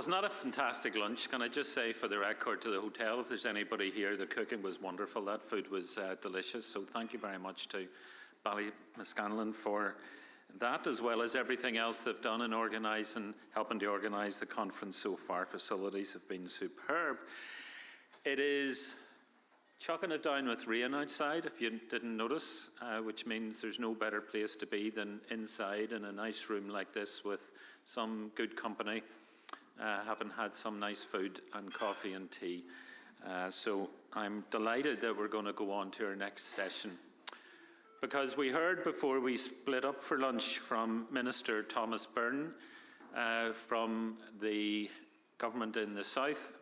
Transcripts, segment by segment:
Wasn't that a fantastic lunch? Can I just say for the record to the hotel, if there's anybody here, the cooking was wonderful. That food was delicious. So thank you very much to Ballymescanlon for that, as well as everything else they've done in organising, helping to organise the conference so far. Facilities have been superb. It is chucking it down with rain outside, if you didn't notice, which means there's no better place to be than inside in a nice room like this with some good company, having had some nice food and coffee and tea. So I'm delighted that we're going to go on to our next session. Because we heard before we split up for lunch from Minister Thomas Byrne from the government in the South,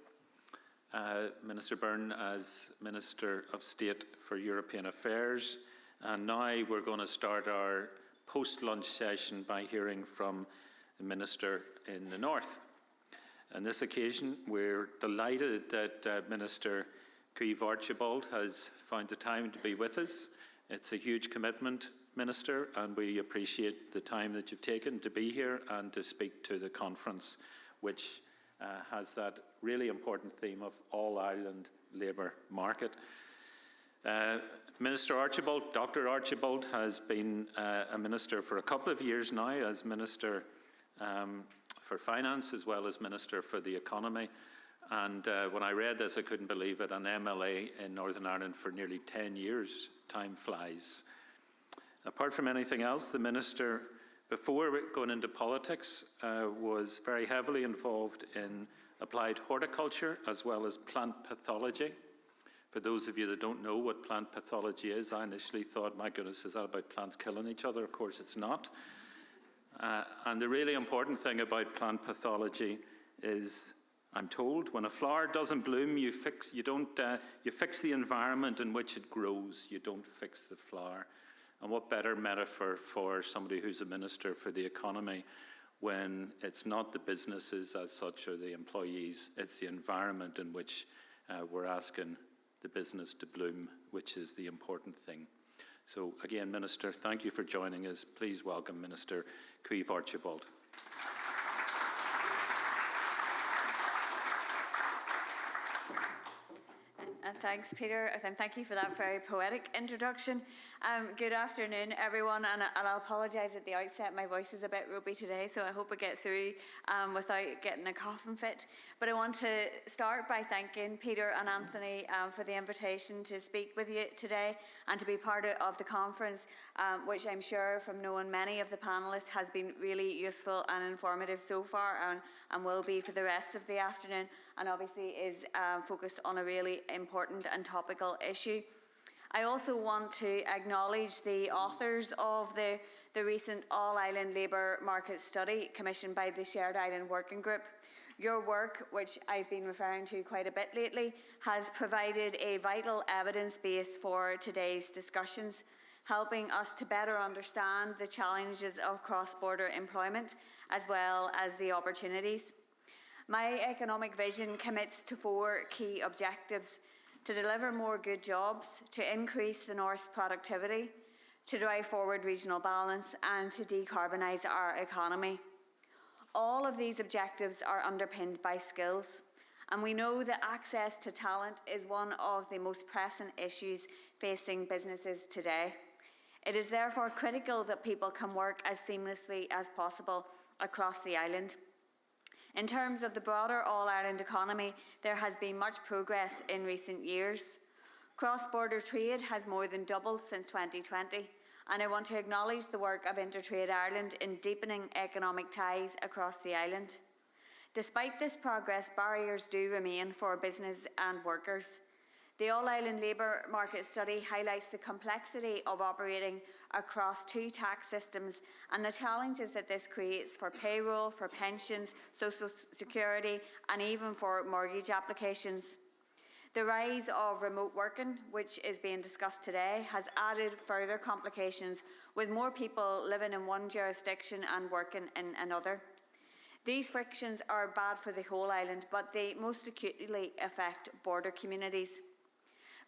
Minister Byrne as Minister of State for European Affairs, and now we're going to start our post-lunch session by hearing from the Minister in the North. On this occasion, we're delighted that Minister Caoimhe Archibald has found the time to be with us. It's a huge commitment, Minister, and we appreciate the time that you've taken to be here and to speak to the conference, which has that really important theme of all-Ireland labour market. Minister Archibald, Dr. Archibald, has been a minister for a couple of years now as Minister for Finance as well as Minister for the Economy. And when I read this, I couldn't believe it, an MLA in Northern Ireland for nearly 10 years. Time flies. Apart from anything else, the Minister, before going into politics, was very heavily involved in applied horticulture as well as plant pathology. For those of you that don't know what plant pathology is, I initially thought, my goodness, is that about plants killing each other? Of course it's not. And the really important thing about plant pathology is, I'm told, when a flower doesn't bloom, you fix the environment in which it grows. You don't fix the flower. And what better metaphor for somebody who's a minister for the economy when it's not the businesses as such or the employees, it's the environment in which we're asking the business to bloom, which is the important thing. So again, Minister, thank you for joining us. Please welcome Minister Caoimhe Archibald. Thanks, Peter, and thank you for that very poetic introduction. Good afternoon, everyone, and I'll apologise at the outset. My voice is a bit ropey today, so I hope I get through without getting a coughing fit. But I want to start by thanking Peter and Anthony for the invitation to speak with you today and to be part of the conference, which I'm sure, from knowing many of the panellists, has been really useful and informative so far and will be for the rest of the afternoon, and obviously is focused on a really important and topical issue. I also want to acknowledge the authors of the recent All-Ireland Labour Market Study commissioned by the Shared Island Working Group. Your work, which I've been referring to quite a bit lately, has provided a vital evidence base for today's discussions, helping us to better understand the challenges of cross-border employment as well as the opportunities. My economic vision commits to 4 key objectives: to deliver more good jobs, to increase the North's productivity, to drive forward regional balance, and to decarbonise our economy. All of these objectives are underpinned by skills, and we know that access to talent is one of the most pressing issues facing businesses today. It is therefore critical that people can work as seamlessly as possible across the island. In terms of the broader all-Ireland economy, there has been much progress in recent years. Cross-border trade has more than doubled since 2020, and I want to acknowledge the work of InterTradeIreland in deepening economic ties across the island. Despite this progress, barriers do remain for business and workers. The All-Ireland Labour Market Study highlights the complexity of operating across 2 tax systems and the challenges that this creates for payroll, for pensions, social security, and even for mortgage applications. The rise of remote working, which is being discussed today, has added further complications, with more people living in one jurisdiction and working in another. These frictions are bad for the whole island, but they most acutely affect border communities.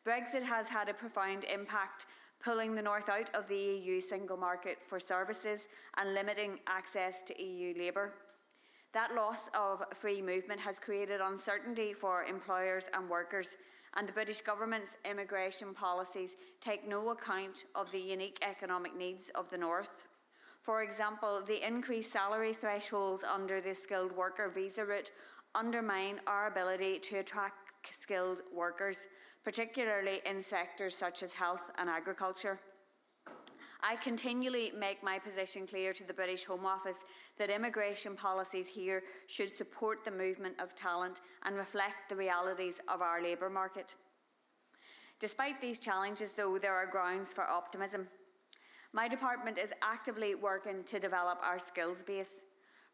Brexit has had a profound impact, pulling the North out of the EU single market for services and limiting access to EU labour. That loss of free movement has created uncertainty for employers and workers, and the British Government's immigration policies take no account of the unique economic needs of the North. For example, the increased salary thresholds under the skilled worker visa route undermine our ability to attract skilled workers, particularly in sectors such as health and agriculture. I continually make my position clear to the British Home Office that immigration policies here should support the movement of talent and reflect the realities of our labour market. Despite these challenges, though, there are grounds for optimism. My department is actively working to develop our skills base.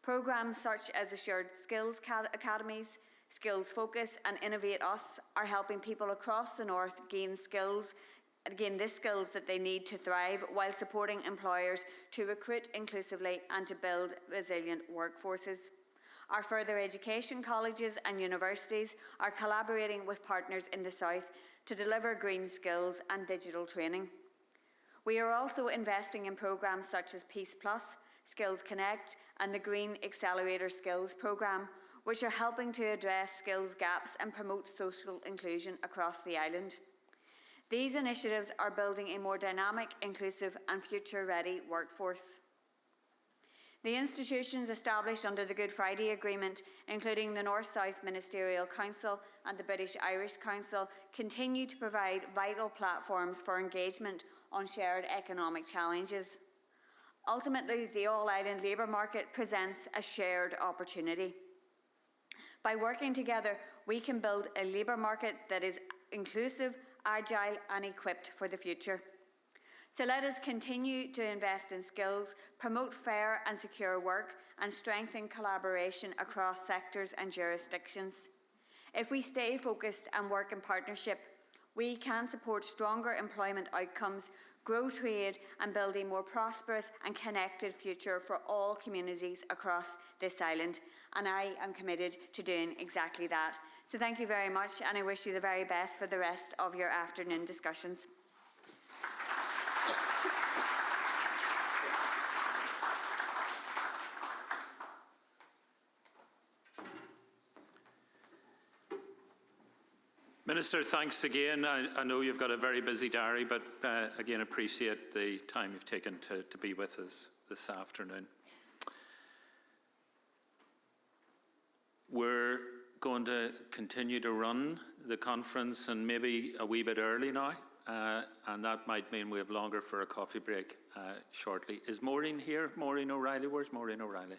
Programmes such as Assured Skills Academies, Skills Focus and Innovate Us are helping people across the North gain the skills that they need to thrive, while supporting employers to recruit inclusively and to build resilient workforces. Our further education colleges and universities are collaborating with partners in the South to deliver green skills and digital training. We are also investing in programmes such as Peace Plus, Skills Connect and the Green Accelerator Skills Programme, which are helping to address skills gaps and promote social inclusion across the island. These initiatives are building a more dynamic, inclusive and future-ready workforce. The institutions established under the Good Friday Agreement, including the North-South Ministerial Council and the British-Irish Council, continue to provide vital platforms for engagement on shared economic challenges. Ultimately, the all-island labour market presents a shared opportunity. By working together, we can build a labour market that is inclusive, agile and equipped for the future. So let us continue to invest in skills, promote fair and secure work and strengthen collaboration across sectors and jurisdictions. If we stay focused and work in partnership, we can support stronger employment outcomes, grow trade and build a more prosperous and connected future for all communities across this island. And I am committed to doing exactly that. So thank you very much, and I wish you the very best for the rest of your afternoon discussions. Minister, thanks again. I know you've got a very busy diary, but again, appreciate the time you've taken to be with us this afternoon. We're going to continue to run the conference and maybe a wee bit early now, and that might mean we have longer for a coffee break shortly. Is Maureen here? Maureen O'Reilly? Where's Maureen O'Reilly?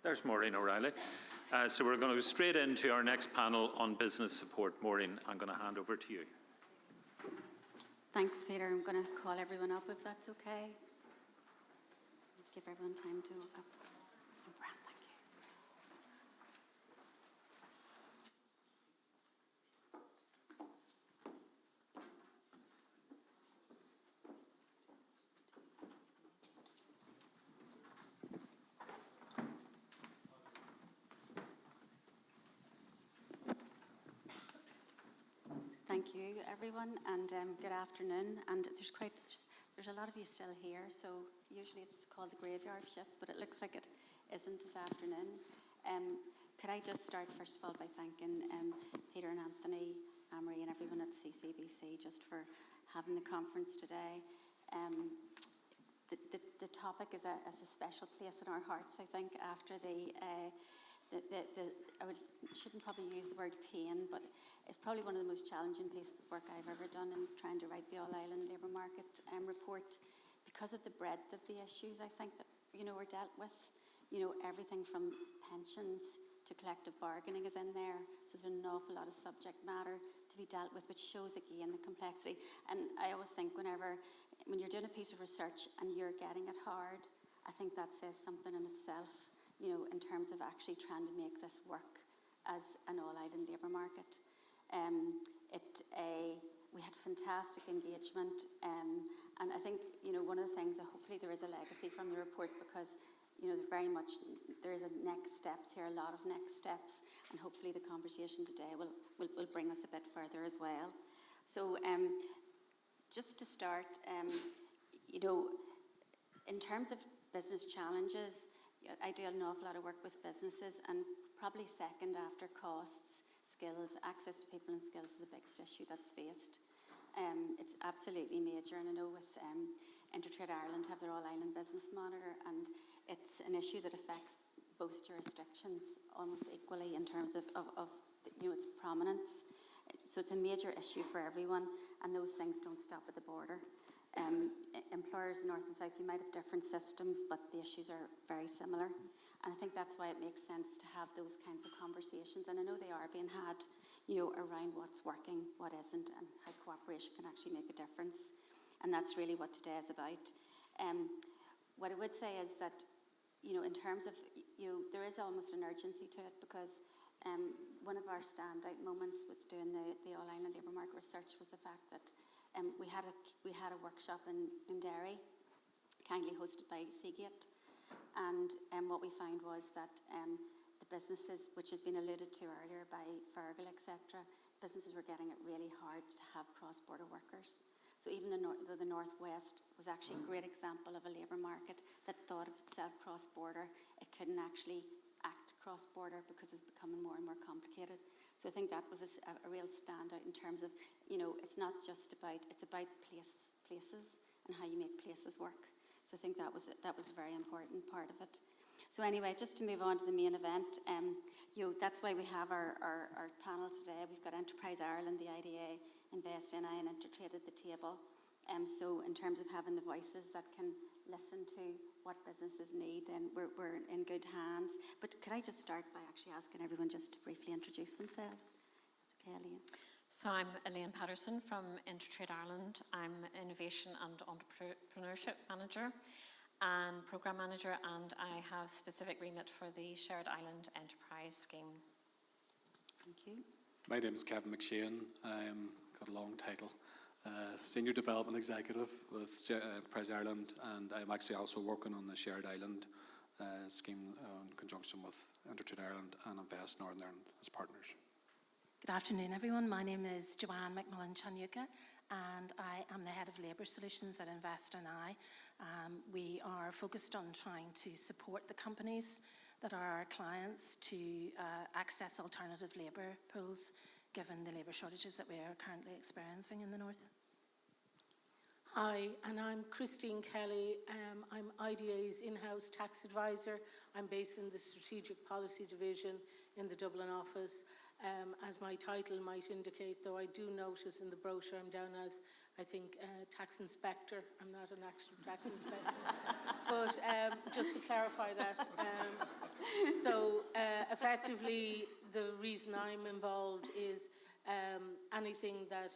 There's Maureen O'Reilly. So we're going to go straight into our next panel on business support. Maureen, I'm going to hand over to you. Thanks, Peter. I'm going to call everyone up if that's okay. Give everyone time to look up. Thank you. Thank you, everyone, and good afternoon. And there's a lot of you still here, so usually it's called the graveyard shift, but it looks like it isn't this afternoon. Could I just start, first of all, by thanking Peter and Anthony, Annmarie, and everyone at CCBC just for having the conference today. The topic is a special place in our hearts, I think, after shouldn't probably use the word pain, but it's probably one of the most challenging pieces of work I've ever done in trying to write the All-Ireland Labour Market report, because of the breadth of the issues I think that were dealt with. Everything from pensions to collective bargaining is in there, so there's an awful lot of subject matter to be dealt with, which shows again the complexity. And I always think when you're doing a piece of research and you're getting it hard, I think that says something in itself, in terms of actually trying to make this work as an all-island labour market. We had fantastic engagement, and I think one of the things that hopefully there is a legacy from the report, because there is a next steps here, a lot of next steps, and hopefully the conversation today will bring us a bit further as well. So just to start, in terms of business challenges, I do an awful lot of work with businesses, and probably second after costs, skills, access to people and skills is the biggest issue that's faced. It's absolutely major, and I know with InterTradeIreland have their All-Island Business Monitor, and it's an issue that affects both jurisdictions almost equally in terms of its prominence. So it's a major issue for everyone, and those things don't stop at the border. Employers north and south, you might have different systems, but the issues are very similar. And I think that's why it makes sense to have those kinds of conversations. And I know they are being had, around what's working, what isn't, and how cooperation can actually make a difference. And that's really what today is about. What I would say is that, in terms of, there is almost an urgency to it, because one of our standout moments with doing the All-Island Labour Market research was the fact that we had a workshop in Derry, kindly hosted by Seagate, and what we found was that the businesses, which has been alluded to earlier by Fergal, etc., businesses were getting it really hard to have cross-border workers. So even the Northwest was actually a great example of a labour market that thought of itself cross-border. It couldn't actually act cross-border because it was becoming more and more complicated. So I think that was a real standout in terms of, it's not just about, it's about places and how you make places work. So I think that was a very important part of it. So anyway, just to move on to the main event, that's why we have our panel today. We've got Enterprise Ireland, the IDA, Invest NI and InterTrade at the table. So in terms of having the voices that can listen to what businesses need, then we're in good hands. But could I just start by actually asking everyone just to briefly introduce themselves? That's okay, Elaine. So I'm Elaine Patterson from InterTradeIreland. I'm Innovation and Entrepreneurship Manager and Programme Manager, and I have specific remit for the Shared Island Enterprise Scheme. Thank you. My name is Kevin McShane. I'm got a long title. Senior Development Executive with Enterprise Ireland, and I'm actually also working on the Shared Island scheme in conjunction with InterTradeIreland and Invest Northern Ireland as partners. Good afternoon, everyone. My name is Joanne McMullan Chanyuka, and I am the Head of Labour Solutions at Invest NI. We are focused on trying to support the companies that are our clients to access alternative labour pools, given the labour shortages that we are currently experiencing in the north. Hi, and I'm Christine Kelly. I'm IDA's in-house tax advisor. I'm based in the Strategic Policy Division in the Dublin office. As my title might indicate, though I do notice in the brochure I'm down as, I think, tax inspector. I'm not an actual tax inspector. But just to clarify that, effectively the reason I'm involved is anything that,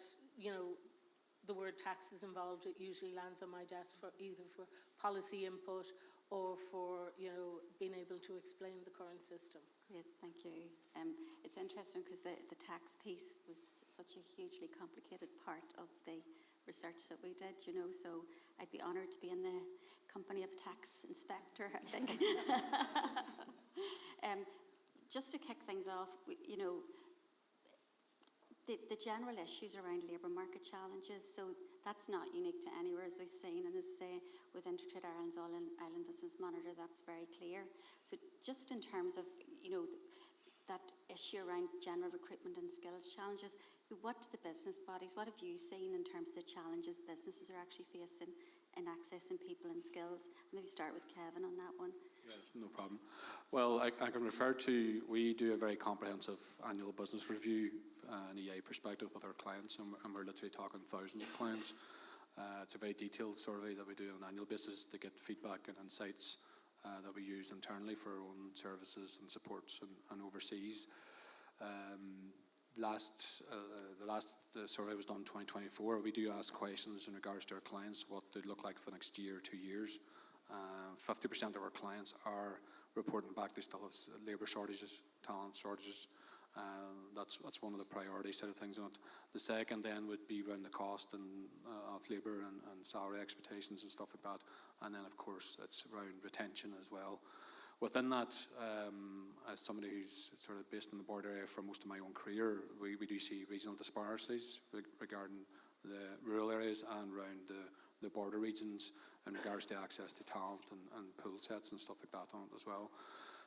the word tax is involved, it usually lands on my desk for either for policy input or for, being able to explain the current system. Great, thank you. It's interesting because the tax piece was such a hugely complicated part of the research that we did, so I'd be honoured to be in the company of a tax inspector, I think. Just to kick things off, the general issues around labour market challenges, so that's not unique to anywhere, as we've seen, and as I say, with InterTradeIreland's All-Island Business Monitor, that's very clear. So just in terms of, that issue around general recruitment and skills challenges, what do the business bodies, what have you seen in terms of the challenges businesses are actually facing in accessing people and skills? Maybe start with Kevin on that one. Yes, no problem. Well, I can refer to, we do a very comprehensive annual business review, an EA perspective with our clients, and we're literally talking thousands of clients. It's a very detailed survey that we do on an annual basis to get feedback and insights that we use internally for our own services and supports and overseas. The last survey was done in 2024. We do ask questions in regards to our clients, what they look like for the next year or 2 years. 50% of our clients are reporting back they still have labour shortages, talent shortages. That's one of the priority side of things on it. The second then would be around the cost and of labour and salary expectations and stuff like that. And then of course it's around retention as well. Within that, as somebody who's sort of based in the border area for most of my own career, we do see regional disparities regarding the rural areas and around the the border regions in regards to access to talent and pool sets and stuff like that on it as well.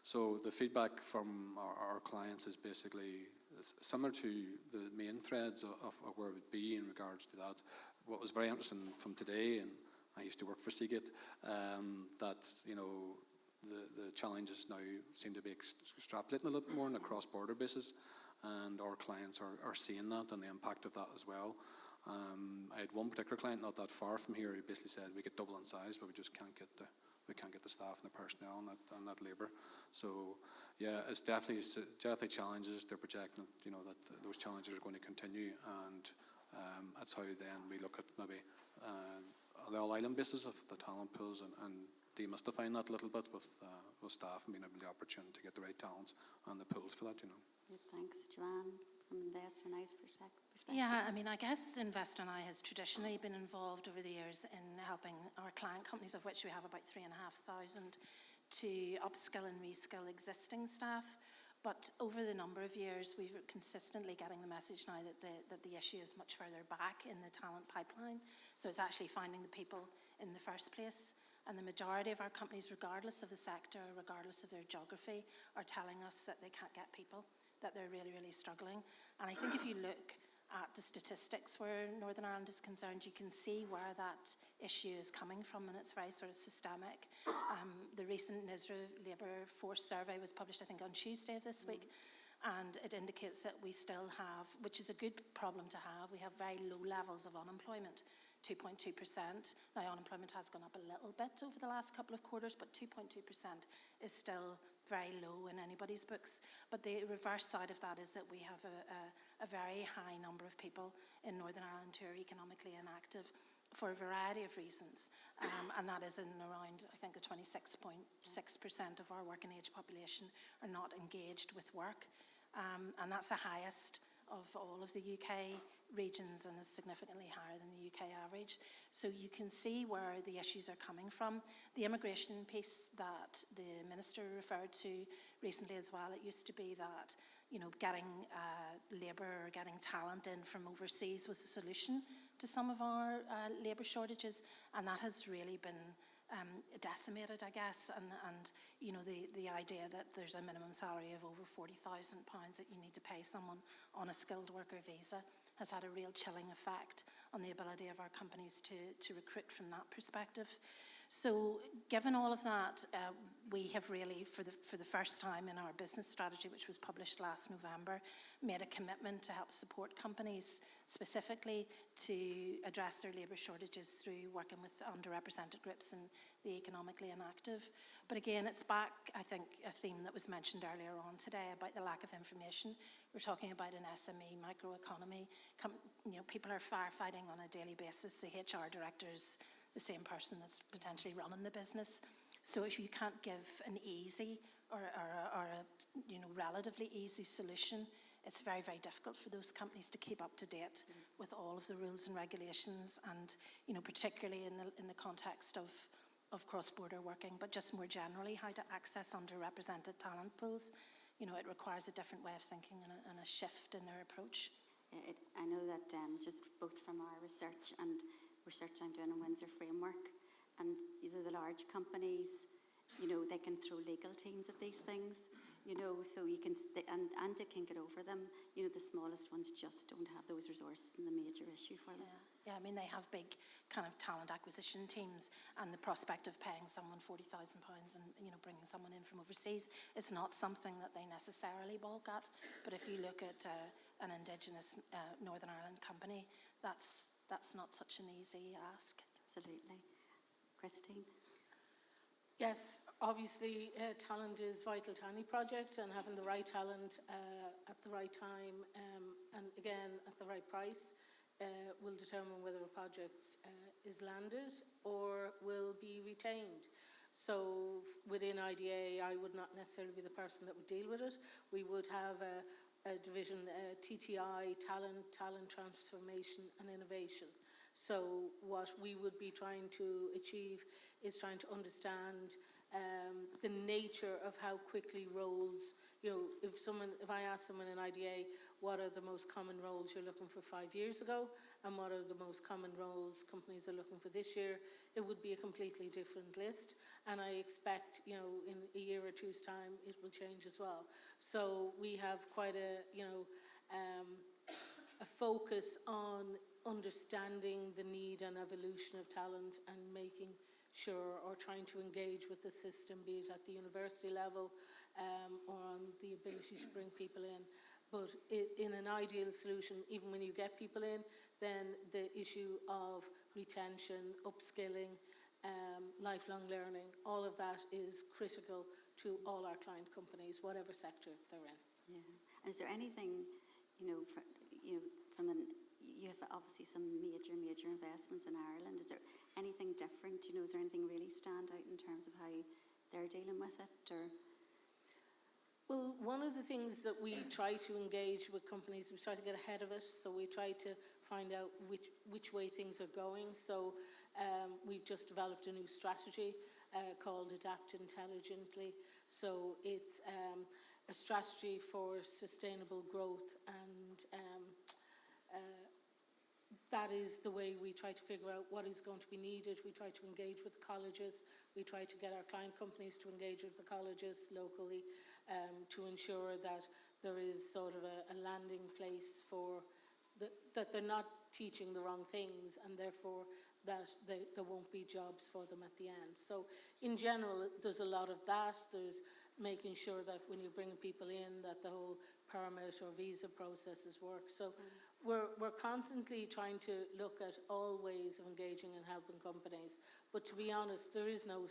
So the feedback from our clients is basically similar to the main threads of where it would be in regards to that. What was very interesting from today, and I used to work for Seagate, that the challenges now seem to be extrapolating a little bit more on a cross-border basis, and our clients are seeing that and the impact of that as well. I had one particular client not that far from here who basically said we could double in size, but we just can't get the staff and the personnel and that labour. So yeah, it's definitely challenges. They're projecting that those challenges are going to continue, and that's how then we look at maybe the all-island basis of the talent pools and demystifying that a little bit with staff and being able the opportunity to get the right talents and the pools for that. Yeah, thanks, Joanne. From Invest and I's perspective. Yeah, I mean, I guess Invest and I has traditionally been involved over the years in helping our client companies, of which we have about 3,500, to upskill and reskill existing staff. But over the number of years, we're consistently getting the message now that the issue is much further back in the talent pipeline. So it's actually finding the people in the first place. And the majority of our companies, regardless of the sector, regardless of their geography, are telling us that they can't get people, that they're really, really struggling. And I think if you look at the statistics where Northern Ireland is concerned, you can see where that issue is coming from, and it's very sort of systemic. The recent NISRA Labour Force Survey was published, I think, on Tuesday of this week, and it indicates that we still have, which is a good problem to have, we have very low levels of unemployment, 2.2%. Now, unemployment has gone up a little bit over the last couple of quarters, but 2.2% is still very low in anybody's books. But the reverse side of that is that we have a very high number of people in Northern Ireland who are economically inactive for a variety of reasons. And that is in around, I think, the 26.6% of our working age population are not engaged with work. And that's the highest of all of the UK regions and is significantly higher than the UK average. So you can see where the issues are coming from. The immigration piece that the Minister referred to recently as well, it used to be that getting labour or getting talent in from overseas was a solution to some of our labour shortages, and that has really been decimated, I guess, and the idea that there's a minimum salary of over £40,000 that you need to pay someone on a skilled worker visa has had a real chilling effect on the ability of our companies to recruit from that perspective. So given all of that, we have really, for the first time in our business strategy, which was published last November, made a commitment to help support companies specifically to address their labour shortages through working with underrepresented groups and the economically inactive. But again, it's back, I think, a theme that was mentioned earlier on today about the lack of information. We're talking about an SME, microeconomy. People are firefighting on a daily basis. The HR director is the same person that's potentially running the business. So if you can't give an easy or a relatively easy solution, it's very, very difficult for those companies to keep up to date with all of the rules and regulations, and particularly in the context of cross-border working, but just more generally how to access underrepresented talent pools. It requires a different way of thinking and a shift in their approach. I know that just both from our research and research I'm doing in Windsor Framework, and the large companies, they can throw legal teams at these things, so you can, and they can get over them. The smallest ones just don't have those resources, and the major issue for them. Yeah, I mean, they have big kind of talent acquisition teams, and the prospect of paying someone £40,000 and bringing someone in from overseas is not something that they necessarily balk at. But if you look at an Indigenous Northern Ireland company, that's not such an easy ask. Absolutely. Christine? Yes, obviously talent is vital to any project, and having the right talent at the right time and again at the right price will determine whether a project is landed or will be retained. So within IDA, I would not necessarily be the person that would deal with it. We would have a division, TTI, talent transformation and innovation. So what we would be trying to achieve is trying to understand the nature of how quickly roles, if I ask someone in IDA, what are the most common roles you're looking for 5 years ago, and what are the most common roles companies are looking for this year, it would be a completely different list. And I expect, in a year or two's time, it will change as well. So we have quite a focus on understanding the need and evolution of talent and making sure, or trying to engage with the system, be it at the university level or on the ability to bring people in. But in an ideal solution, even when you get people in, then the issue of retention, upskilling, lifelong learning, all of that is critical to all our client companies, whatever sector they're in. Yeah. And is there anything, you have obviously some major investments in Ireland. Is there anything different? Is there anything really stand out in terms of how they're dealing with it? Or? Well, one of the things that we try to engage with companies, we try to get ahead of it. So we try to find out which way things are going. So we've just developed a new strategy called Adapt Intelligently. So it's a strategy for sustainable growth, and that is the way we try to figure out what is going to be needed. We try to engage with colleges. We try to get our client companies to engage with the colleges locally to ensure that there is sort of a landing place for that they're not teaching the wrong things, and therefore that there won't be jobs for them at the end. So in general, there's a lot of that. There's making sure that when you're bringing people in, that the whole permit or visa processes work. So we're constantly trying to look at all ways of engaging and helping companies. But to be honest, there is no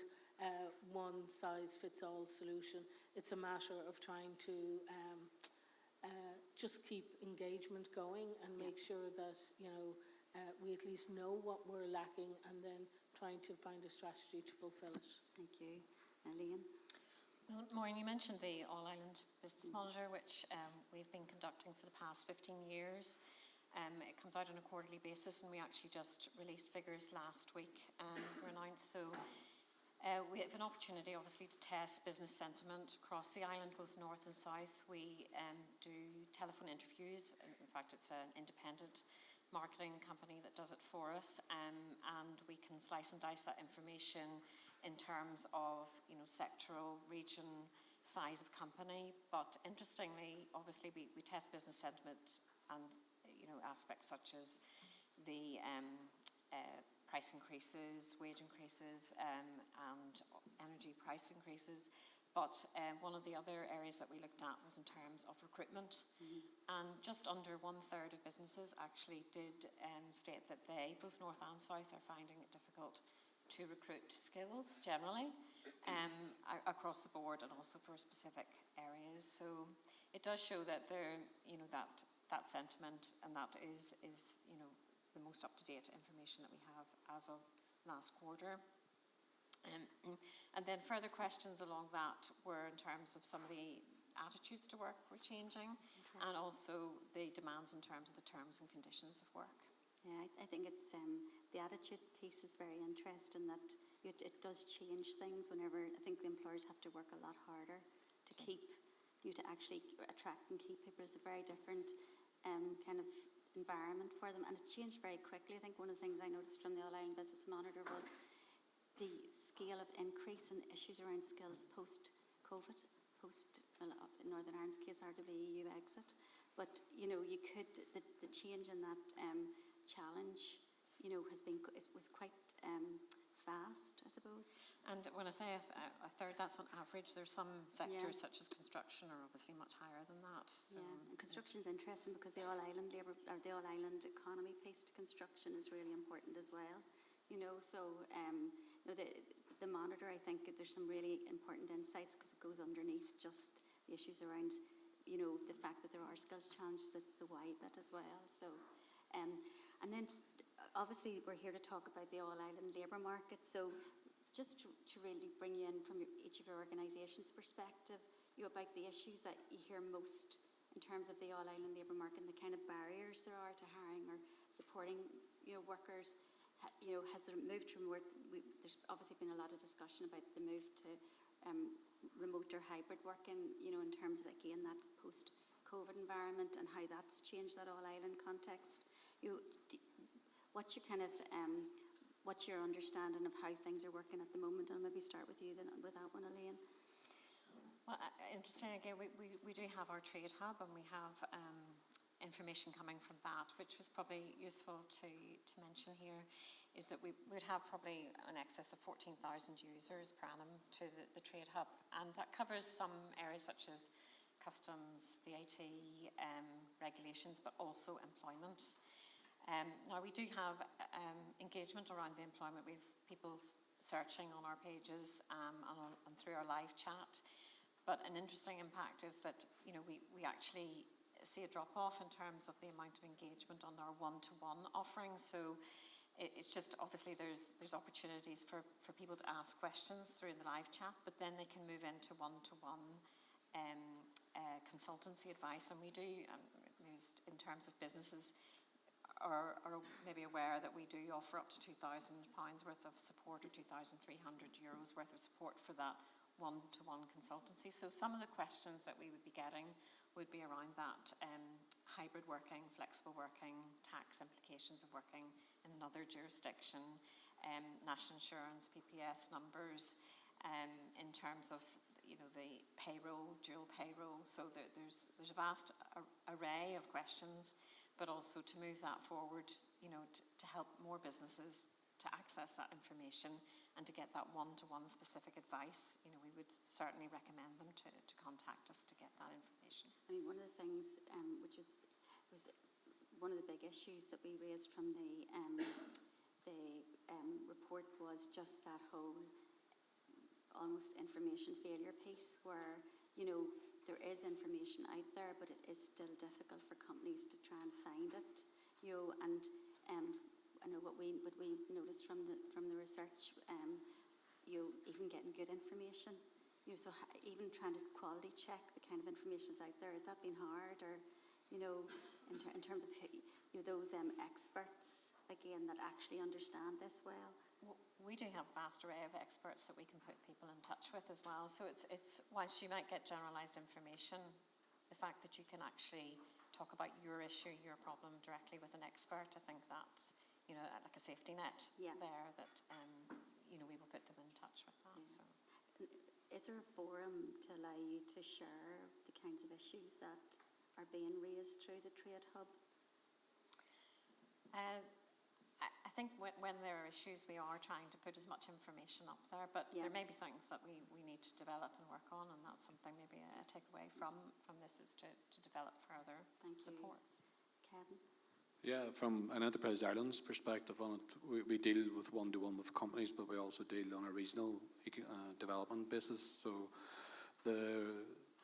one-size-fits-all solution. It's a matter of trying to just keep engagement going and make sure that we at least know what we're lacking, and then trying to find a strategy to fulfill it. Thank you. Elaine? Well, Maureen, you mentioned the All-Ireland Business Monitor, which we've been conducting for the past 15 years. It comes out on a quarterly basis, and we actually just released figures last week were announced. So we have an opportunity, obviously, to test business sentiment across the island, both north and south. We do telephone interviews. In fact, it's an independent marketing company that does it for us, and we can slice and dice that information in terms of sectoral, region, size of company. But interestingly, obviously, we test business sentiment and aspects such as the price increases, wage increases, and energy price increases. But one of the other areas that we looked at was in terms of recruitment. And just under 1/3 of businesses actually did state that they, both north and south, are finding it difficult to recruit skills generally across the board, and also for specific areas. So it does show that there, that sentiment, and that is the most up-to-date information that we have as of last quarter. And then further questions along that were in terms of some of the attitudes to work were changing, and also the demands in terms of the terms and conditions of work. Yeah, I think it's the attitudes piece is very interesting, that it does change things whenever I think the employers have to work a lot harder to keep to actually attract and keep people. It's a very different kind of environment for them, and it changed very quickly. I think one of the things I noticed from the All-Ireland Business Monitor was the scale of increase in issues around skills post-COVID, in Northern Ireland's case, RWE EU exit. But you could the change in that challenge, was quite fast, I suppose. And when I say a third, that's on average. There's some sectors such as construction are obviously much higher than that. So and construction is interesting because the all-island the all-island economy piece to construction is really important as well. So the monitor, I think there's some really important insights because it goes underneath just the issues around, the fact that there are skills challenges. It's the why bit as well. So, and then obviously we're here to talk about the all-island labour market. So just to really bring you in from each of your organisations' perspective, about the issues that you hear most in terms of the all-island labour market and the kind of barriers there are to hiring or supporting, workers. Has it moved from where there's obviously been a lot of discussion about the move to remote or hybrid working, in terms of, again, that post-COVID environment and how that's changed that all-island context. what's your kind of, what's your understanding of how things are working at the moment? And I'll maybe start with you then, with that one, Elaine. Well, interesting again, we do have our trade hub, and we have information coming from that, which was probably useful to mention here, is that we would have probably an excess of 14,000 users per annum to the trade hub, and that covers some areas such as customs, VAT, regulations, but also employment. Now we do have engagement around the employment. We have people searching on our pages and through our live chat. But an interesting impact is that, you know, we actually see a drop-off in terms of the amount of engagement on our one-to-one offerings. So it's just, obviously there's opportunities for people to ask questions through the live chat, but then they can move into one-to-one consultancy advice. And we do, in terms of businesses, are maybe aware that we do offer up to £2,000 worth of support, or €2,300 worth of support for that one-to-one consultancy. So some of the questions that we would be getting would be around that hybrid working, flexible working, tax implications of working in another jurisdiction, national insurance, PPS numbers, in terms of, you know, the payroll, dual payroll. So there's a vast array of questions, but also to move that forward, you know, to help more businesses to access that information and to get that one-to-one specific advice. You know, we would certainly recommend them to contact us to get that information. I mean, one of the things which was one of the big issues that we raised from the report was just that whole almost information failure piece, where, you know, there is information out there, but it is still difficult for companies to try and find it. You know, and I know what we noticed from the research, you know, even getting good information, you know, so even trying to quality check the kind of information is out there, has that been hard? Or, you know, in terms of, you know, those experts, again, that actually understand this well? We do have a vast array of experts that we can put people in touch with as well. So it's whilst you might get generalised information, the fact that you can actually talk about your issue, your problem directly with an expert, I think that's, you know, like a safety net there that, you know, we will put them in touch with that. Yeah. So. Is there a forum to allow you to share the kinds of issues that are being raised through the Trade Hub? I think when there are issues, we are trying to put as much information up there, but there may be things that we need to develop and work on, and that's something maybe a takeaway from this is to develop further supports. Kevin? Yeah, from an Enterprise Ireland's perspective on it, we deal with one-to-one with companies, but we also deal on a regional development basis. So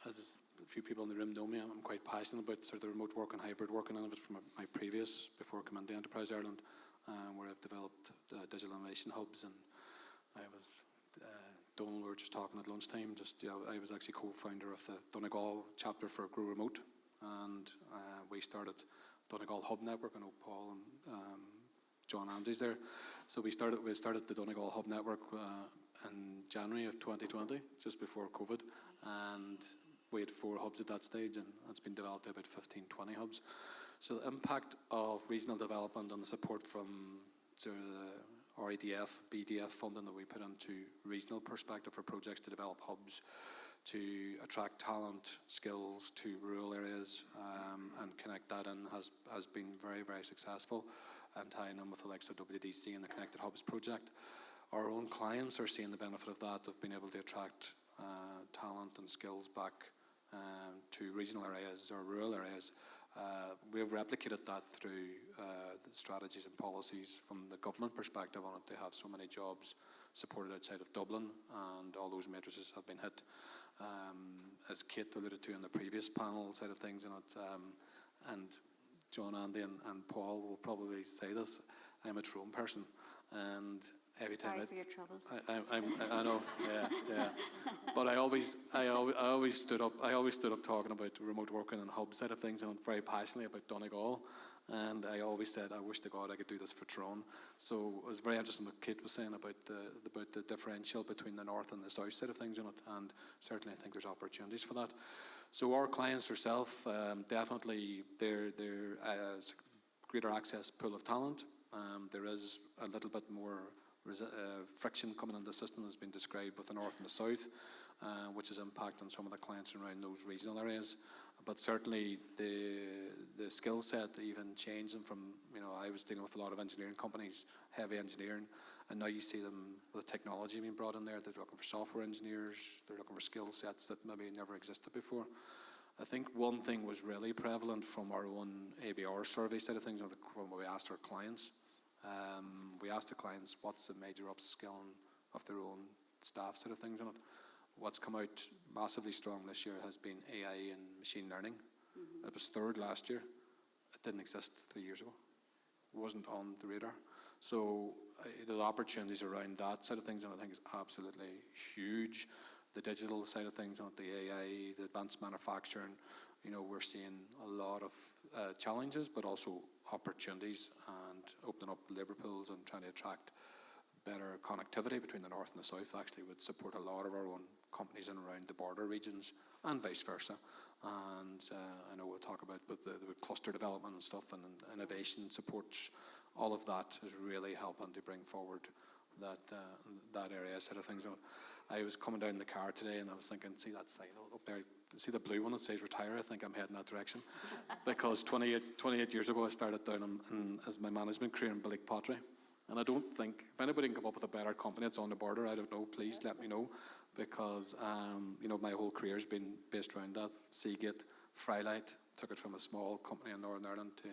as a few people in the room know me, I'm quite passionate about sort of the remote work and hybrid working out of it from my previous, before coming to Enterprise Ireland, where I've developed digital innovation hubs. And I was, Donald, we were just talking at lunchtime, I was actually co-founder of the Donegal chapter for Grow Remote, and we started Donegal Hub Network. I know Paul and John Andrews there. So we started the Donegal Hub Network in January of 2020, just before COVID, and we had 4 hubs at that stage, and it's been developed to about 15, 20 hubs. So the impact of regional development and the support from the REDF, BDF funding that we put into regional perspective for projects to develop hubs, to attract talent, skills to rural areas, and connect that in has been very, very successful, and tying in with the likes of WDC and the Connected Hubs project. Our own clients are seeing the benefit of that, of being able to attract talent and skills back to regional areas or rural areas. We have replicated that through the strategies and policies from the government perspective on it. They have so many jobs supported outside of Dublin, and all those matrices have been hit. As Kate alluded to in the previous panel side of things, and John, Andy and Paul will probably say this, I'm a Tyrone person, and every time Sorry for your troubles. I know, yeah. But I always stood up talking about remote working and hub side of things, and I'm very passionate about Donegal. And I always said, I wish to God I could do this for Tyrone. So it was very interesting what Kate was saying about the differential between the north and the south side of things in it, and certainly I think there's opportunities for that. So our clients herself, definitely there's greater access pool of talent, There is a little bit more friction coming into the system, has been described with the north and the south, which is impacting some of the clients around those regional areas. But certainly the skill set, even changing from, I was dealing with a lot of engineering companies, heavy engineering, and now you see them with technology being brought in there. They're looking for software engineers, they're looking for skill sets that maybe never existed before. I think one thing was really prevalent from our own ABR survey side of things, when we asked our clients. We asked the clients what's the major upskilling of their own staff side of things on it. What's come out massively strong this year has been AI and machine learning. It was third last year. It didn't exist 3 years ago. It wasn't on the radar. So the opportunities around that side of things, and I think, is absolutely huge. The digital side of things, the AI, the advanced manufacturing, we're seeing a lot of challenges, but also opportunities, and opening up labour pools and trying to attract better connectivity between the north and the south actually would support a lot of our own companies in around the border regions, and vice versa. And I know we'll talk about the cluster development and stuff, and innovation supports. All of that is really helping to bring forward that area side of things. I was coming down the car today and I was thinking, see that sign up there, see the blue one that says retire? I think I'm heading that direction. Because 28 years ago I started down as my management career in Billig Pottery. And I don't think, if anybody can come up with a better company that's on the border, I don't know, please let me know. Because, my whole career has been based around that. Seagate, Frylight, took it from a small company in Northern Ireland to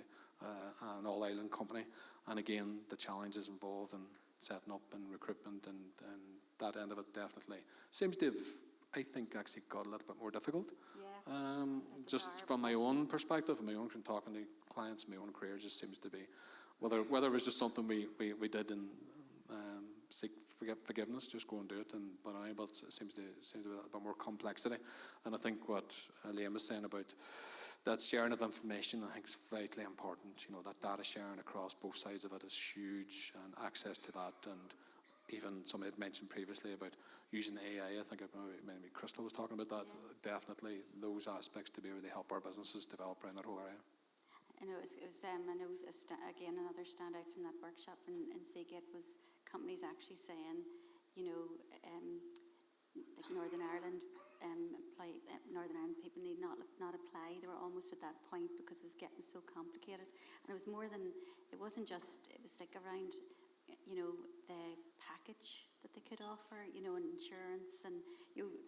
an all-island company. And again, the challenges involved in setting up and recruitment and that end of it definitely seems to have, I think, actually got a little bit more difficult. Yeah. Just from my own perspective, from talking to clients, my own career just seems to be, whether it was just something we did and seek forgiveness, just go and do it, but it seems to be a bit more complexity. And I think what Elaine was saying about that sharing of information, I think, is vitally important. That data sharing across both sides of it is huge, and access to that. And even somebody had mentioned previously about using AI. I think maybe Crystal was talking about that. Yeah. Definitely those aspects to be able to help our businesses develop around that whole area. I know again, another standout from that workshop in Seagate was companies actually saying, like Northern Ireland people need not apply. They were almost at that point because it was getting so complicated. And it was more than, it wasn't just, it was like around, the package that they could offer, and insurance and,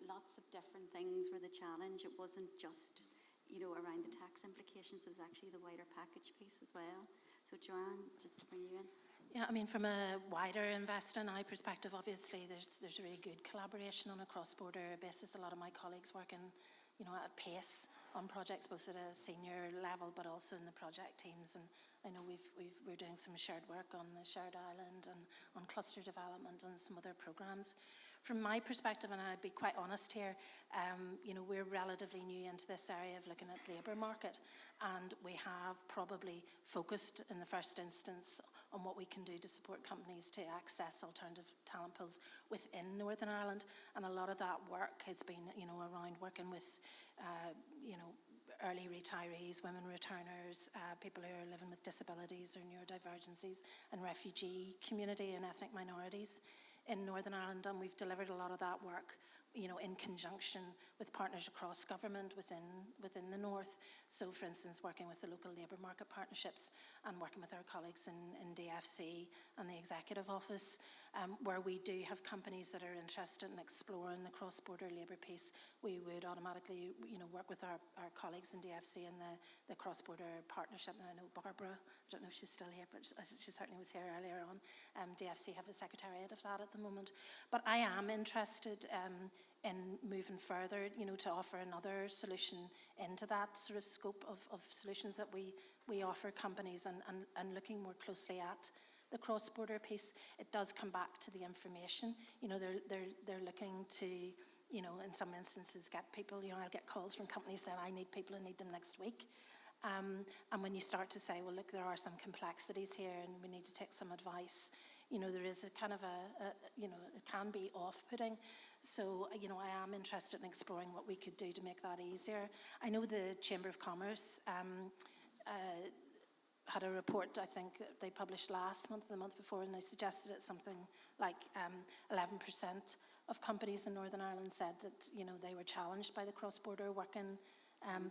lots of different things were the challenge. It wasn't just, around the tax implications, it was actually the wider package piece as well. So Joanne, just to bring you in. Yeah, from a wider investor and I perspective, obviously there's really good collaboration on a cross-border basis. A lot of my colleagues working, at pace on projects, both at a senior level, but also in the project teams. And I know we're doing some shared work on the shared island and on cluster development and some other programs. From my perspective, and I'd be quite honest here, we're relatively new into this area of looking at the labour market, and we have probably focused in the first instance on what we can do to support companies to access alternative talent pools within Northern Ireland. And a lot of that work has been, around working with, early retirees, women returners, people who are living with disabilities or neurodivergencies, and refugee community and ethnic minorities in Northern Ireland. And we've delivered a lot of that work, in conjunction with partners across government within the north. So, for instance, working with the local labour market partnerships and working with our colleagues in DFC and the Executive Office, where we do have companies that are interested in exploring the cross-border labour piece, we would automatically, work with our colleagues in DFC and the cross-border partnership. And I know Barbara, I don't know if she's still here, but she certainly was here earlier on. DFC have the secretariat of that at the moment. But I am interested in moving further, to offer another solution into that sort of scope of solutions that we offer companies, and looking more closely at the cross-border piece. It does come back to the information. They're looking to, in some instances get people, I'll get calls from companies saying, I need people, I need them next week. And when you start to say, well, look, there are some complexities here and we need to take some advice, there is a kind of it can be off-putting. So, I am interested in exploring what we could do to make that easier. I know the Chamber of Commerce had a report, I think, that they published last month, the month before, and they suggested it's something like 11% of companies in Northern Ireland said that, you know, they were challenged by the cross-border working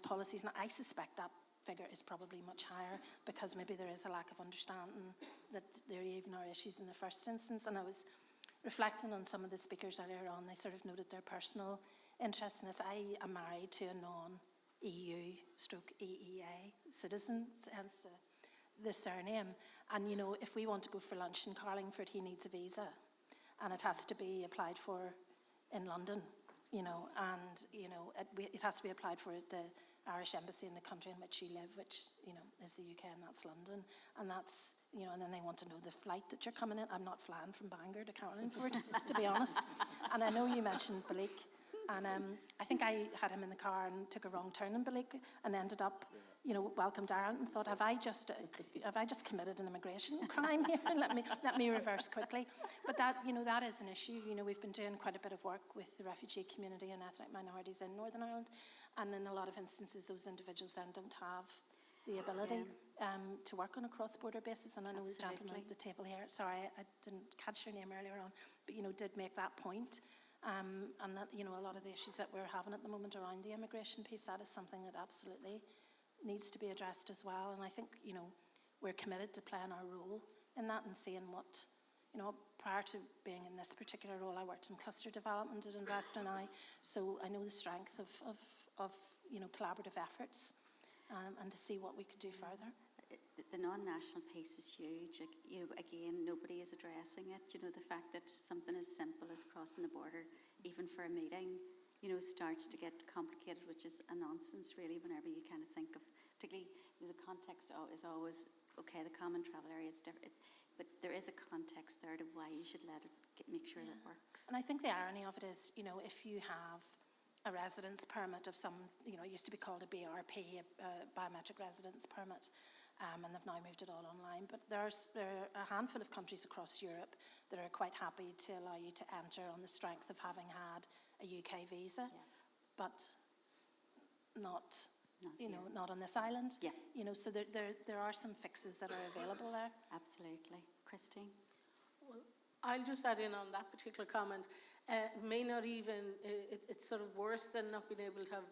policies. Now, I suspect that figure is probably much higher because maybe there is a lack of understanding that there even are issues in the first instance. And I was reflecting on some of the speakers earlier on. They sort of noted their personal interest in this. I am married to a non-EU/EEA citizen, hence the surname. And, you know, if we want to go for lunch in Carlingford, he needs a visa. And it has to be applied for in London, you know, and, you know, it has to be applied for at the Irish Embassy in the country in which you live, which, you know, is the UK, and that's London. And that's, you know, and then they want to know the flight that you're coming in. I'm not flying from Bangor to Carlingford, to be honest. And I know you mentioned Balik, and I think I had him in the car and took a wrong turn in Balik and ended up, you know, welcomed Ireland and thought, have I just committed an immigration crime here? let me reverse quickly. But that, you know, that is an issue. You know, we've been doing quite a bit of work with the refugee community and ethnic minorities in Northern Ireland, and in a lot of instances, those individuals then don't have the ability to work on a cross-border basis. And I know the gentleman at the table here, sorry, I didn't catch your name earlier on, but, you know, did make that point. And that, you know, a lot of the issues that we're having at the moment around the immigration piece, that is something that absolutely needs to be addressed as well. And I think, you know, we're committed to playing our role in that and seeing what, you know, prior to being in this particular role, I worked in cluster development at Invest and so I know the strength of you know, collaborative efforts and to see what we could do further. The non-national piece is huge. You know, again, nobody is addressing it. You know, the fact that something as simple as crossing the border, even for a meeting, you know, starts to get complicated, which is a nonsense, really, whenever you kind of think of, particularly, you know, the context is always, okay, the common travel area is different, but there is a context there to why you should make sure that works. And I think the irony of it is, you know, if you have a residence permit of some, you know, it used to be called a BRP, a biometric residence permit, and they've now moved it all online. But there are a handful of countries across Europe that are quite happy to allow you to enter on the strength of having had a UK visa, but not you know, not on this island. Yeah. You know, so there are some fixes that are available there. Absolutely. Christine? Well, I'll just add in on that particular comment. May not even, it's sort of worse than not being able to have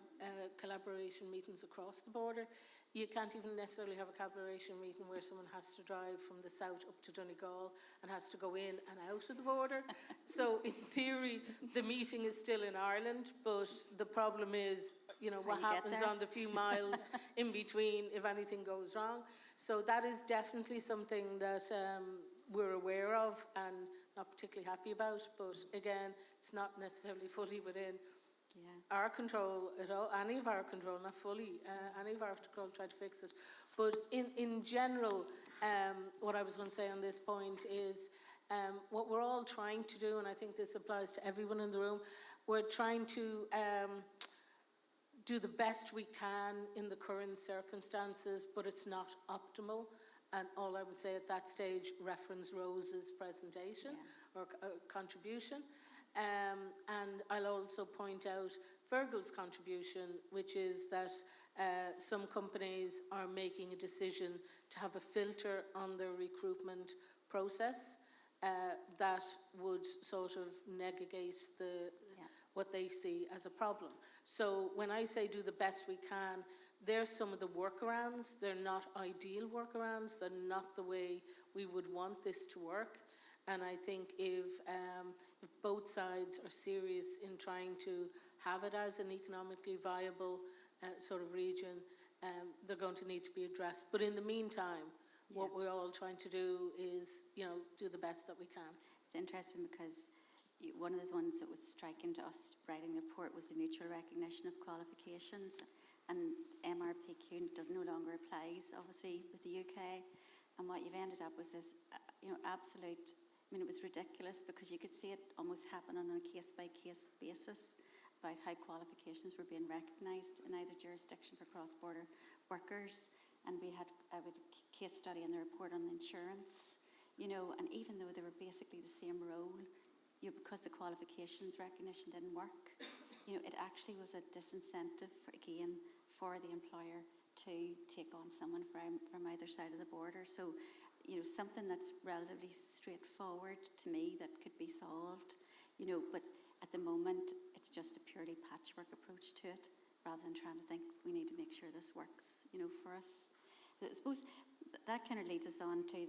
collaboration meetings across the border. You can't even necessarily have a collaboration meeting where someone has to drive from the south up to Donegal and has to go in and out of the border. So in theory, the meeting is still in Ireland, but the problem is, you know, what happens on the few miles in between if anything goes wrong. So that is definitely something that we're aware of and not particularly happy about, but again, it's not necessarily fully within our control at all, any of our control, not fully, any of our control, try to fix it. But in general, what I was going to say on this point is what we're all trying to do, and I think this applies to everyone in the room, we're trying to do the best we can in the current circumstances, but it's not optimal. And all I would say at that stage, reference Rose's presentation or contribution. And I'll also point out Fergal's contribution, which is that some companies are making a decision to have a filter on their recruitment process that would sort of negate what they see as a problem. So when I say do the best we can, there's some of the workarounds. They're not ideal workarounds. They're not the way we would want this to work. And I think if both sides are serious in trying to have it as an economically viable sort of region, they're going to need to be addressed. But in the meantime, what we're all trying to do is, you know, do the best that we can. It's interesting because one of the ones that was striking to us writing the report was the mutual recognition of qualifications. And MRPQ no longer applies, obviously, with the UK. And what you've ended up with is, you know, absolute, I mean, it was ridiculous because you could see it almost happen on a case-by-case basis about how qualifications were being recognised in either jurisdiction for cross-border workers. And we had a case study in the report on the insurance, you know, and even though they were basically the same role, you know, because the qualifications recognition didn't work, you know, it actually was a disincentive, for the employer to take on someone from either side of the border. So, you know, something that's relatively straightforward to me that could be solved, you know, but at the moment it's just a purely patchwork approach to it, rather than trying to think we need to make sure this works, you know, for us. I suppose that kind of leads us on to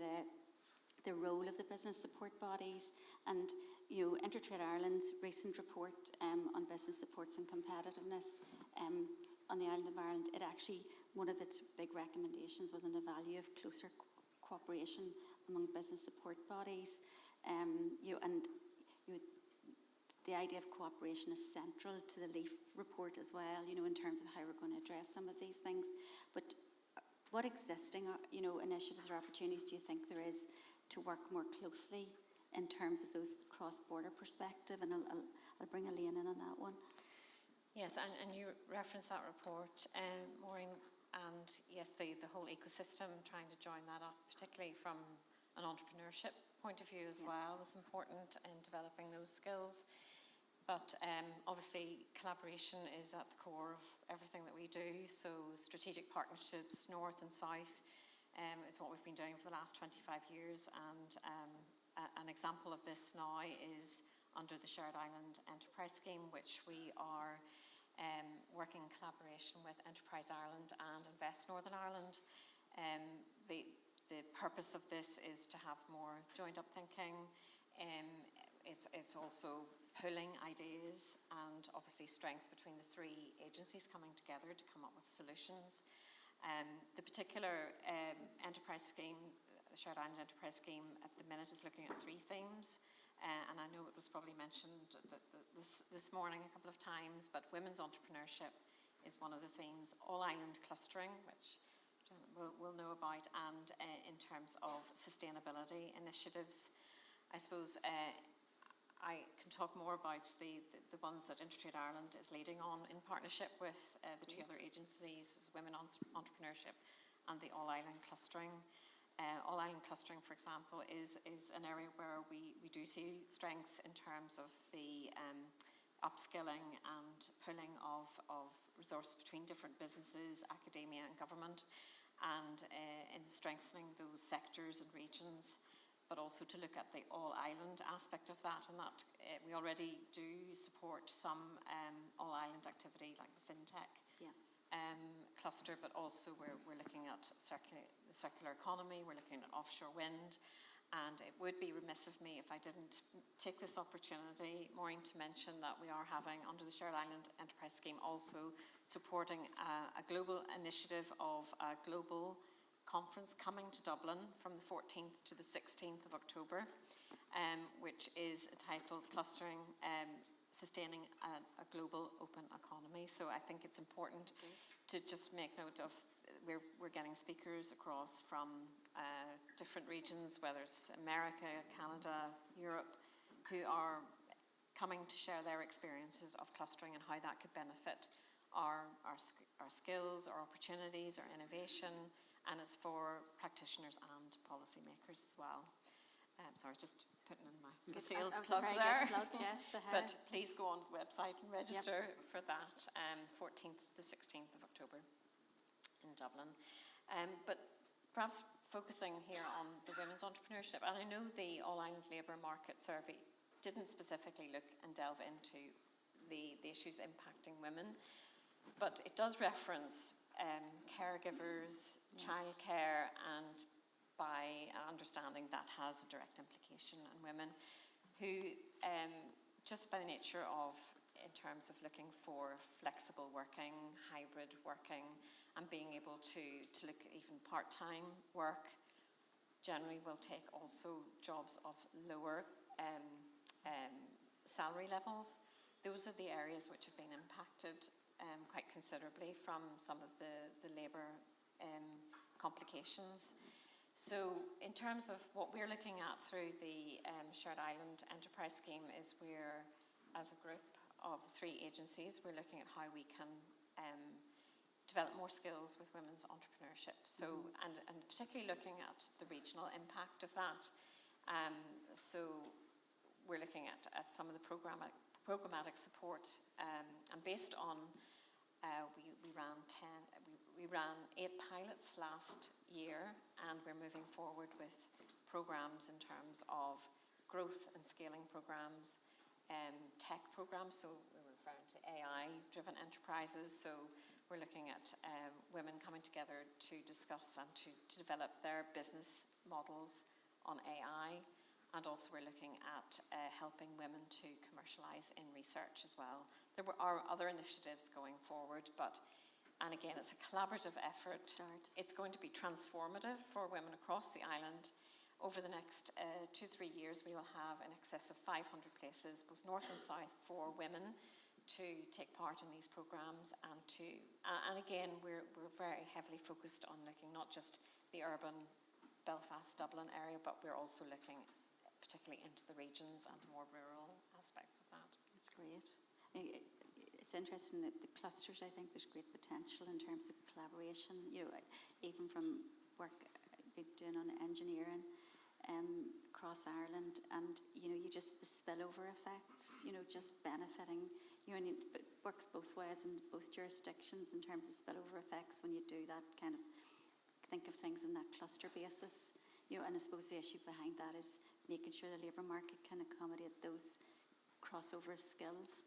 the role of the business support bodies, and you know, InterTradeIreland's recent report on business supports and competitiveness on the island of Ireland, it actually, one of its big recommendations was on the value of closer cooperation among business support bodies. You know, and you know, the idea of cooperation is central to the LEAF report as well, you know, in terms of how we're going to address some of these things. But what existing, you know, initiatives or opportunities do you think there is to work more closely in terms of those cross-border perspective? And I'll bring Elaine in on that one. Yes, and you referenced that report, Maureen, and yes, the whole ecosystem, trying to join that up, particularly from an entrepreneurship point of view as well, was important in developing those skills. But obviously collaboration is at the core of everything that we do, so strategic partnerships north and south is what we've been doing for the last 25 years, and an example of this now is under the Shared Island Enterprise Scheme, which we are working in collaboration with Enterprise Ireland and Invest Northern Ireland. The purpose of this is to have more joined up thinking. It's also pulling ideas and obviously strength between the three agencies coming together to come up with solutions. The particular enterprise scheme, the Shared Island Enterprise Scheme, at the minute is looking at 3 themes. And I know it was probably mentioned this morning a couple of times, but women's entrepreneurship is one of the themes. All island clustering, which we'll know about, and in terms of sustainability initiatives. I suppose I can talk more about the ones that InterTradeIreland is leading on in partnership with the 2 other agencies, Women Entrepreneurship and the All Island Clustering. All Island Clustering, for example, is an area where we do see strength in terms of the upskilling and pulling of resources between different businesses, academia and government, and in strengthening those sectors and regions, but also to look at the all-island aspect of that, and that we already do support some all-island activity like the FinTech cluster, but also we're looking at the circular economy, we're looking at offshore wind, and it would be remiss of me if I didn't take this opportunity, Maureen, to mention that we are having, under the Shared Island Enterprise Scheme, also supporting a global initiative of a global conference coming to Dublin from the 14th to the 16th of October, which is entitled Clustering Sustaining a Global Open Economy. So I think it's important to just make note of, we're getting speakers across from different regions, whether it's America, Canada, Europe, who are coming to share their experiences of clustering and how that could benefit our skills, our opportunities, our innovation, and it's for practitioners and policymakers as well. So I was just putting in my sales plug there. Yes, but please go onto the website and register for that, 14th to the 16th of October in Dublin. But perhaps focusing here on the women's entrepreneurship, and I know the All Island Labour Market Survey didn't specifically look and delve into the issues impacting women, but it does reference caregivers, childcare, and by understanding that has a direct implication on women who, just by the nature of, in terms of looking for flexible working, hybrid working, and being able to look at even part-time work, generally will take also jobs of lower salary levels. Those are the areas which have been impacted quite considerably from some of the labour complications. So in terms of what we're looking at through the Shared Island Enterprise Scheme is we're, as a group of 3 agencies, we're looking at how we can develop more skills with women's entrepreneurship. So, and particularly looking at the regional impact of that. So we're looking at some of the programmatic support, and based on, we we ran 8 pilots last year, and we're moving forward with programs in terms of growth and scaling programs, tech programs, so we're referring to AI-driven enterprises, so we're looking at women coming together to discuss and to develop their business models on AI, and also we're looking at helping women to commercialise in research as well. There are other initiatives going forward, and again, it's a collaborative effort. It's going to be transformative for women across the island. Over the next 2-3 years, we will have in excess of 500 places, both north and south, for women to take part in these programmes. And again, we're very heavily focused on looking not just the urban Belfast, Dublin area, but we're also looking particularly into the regions and the more rural aspects of that. That's great. It's interesting that the clusters, I think there's great potential in terms of collaboration, even from work I've been doing on engineering across Ireland, and you just the spillover effects, just benefiting, and it works both ways in both jurisdictions in terms of spillover effects when you do that kind of think of things in that cluster basis, and I suppose the issue behind that is making sure the labour market can accommodate those crossover of skills.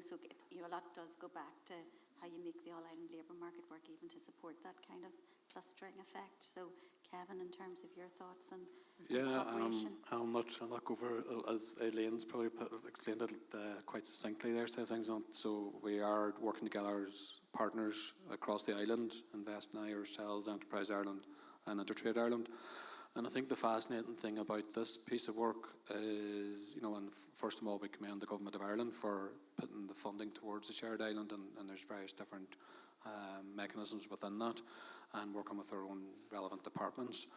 So a lot does go back to how you make the all-island labour market work, even to support that kind of clustering effect. So, Kevin, in terms of your thoughts on cooperation? I'll not go over, as Elaine's probably explained it quite succinctly there, so we are working together as partners across the island, InvestNI, ourselves, Enterprise Ireland and InterTradeIreland. And I think the fascinating thing about this piece of work is, and first of all, we commend the Government of Ireland for putting the funding towards the shared island, and there's various different mechanisms within that, and working with our own relevant departments.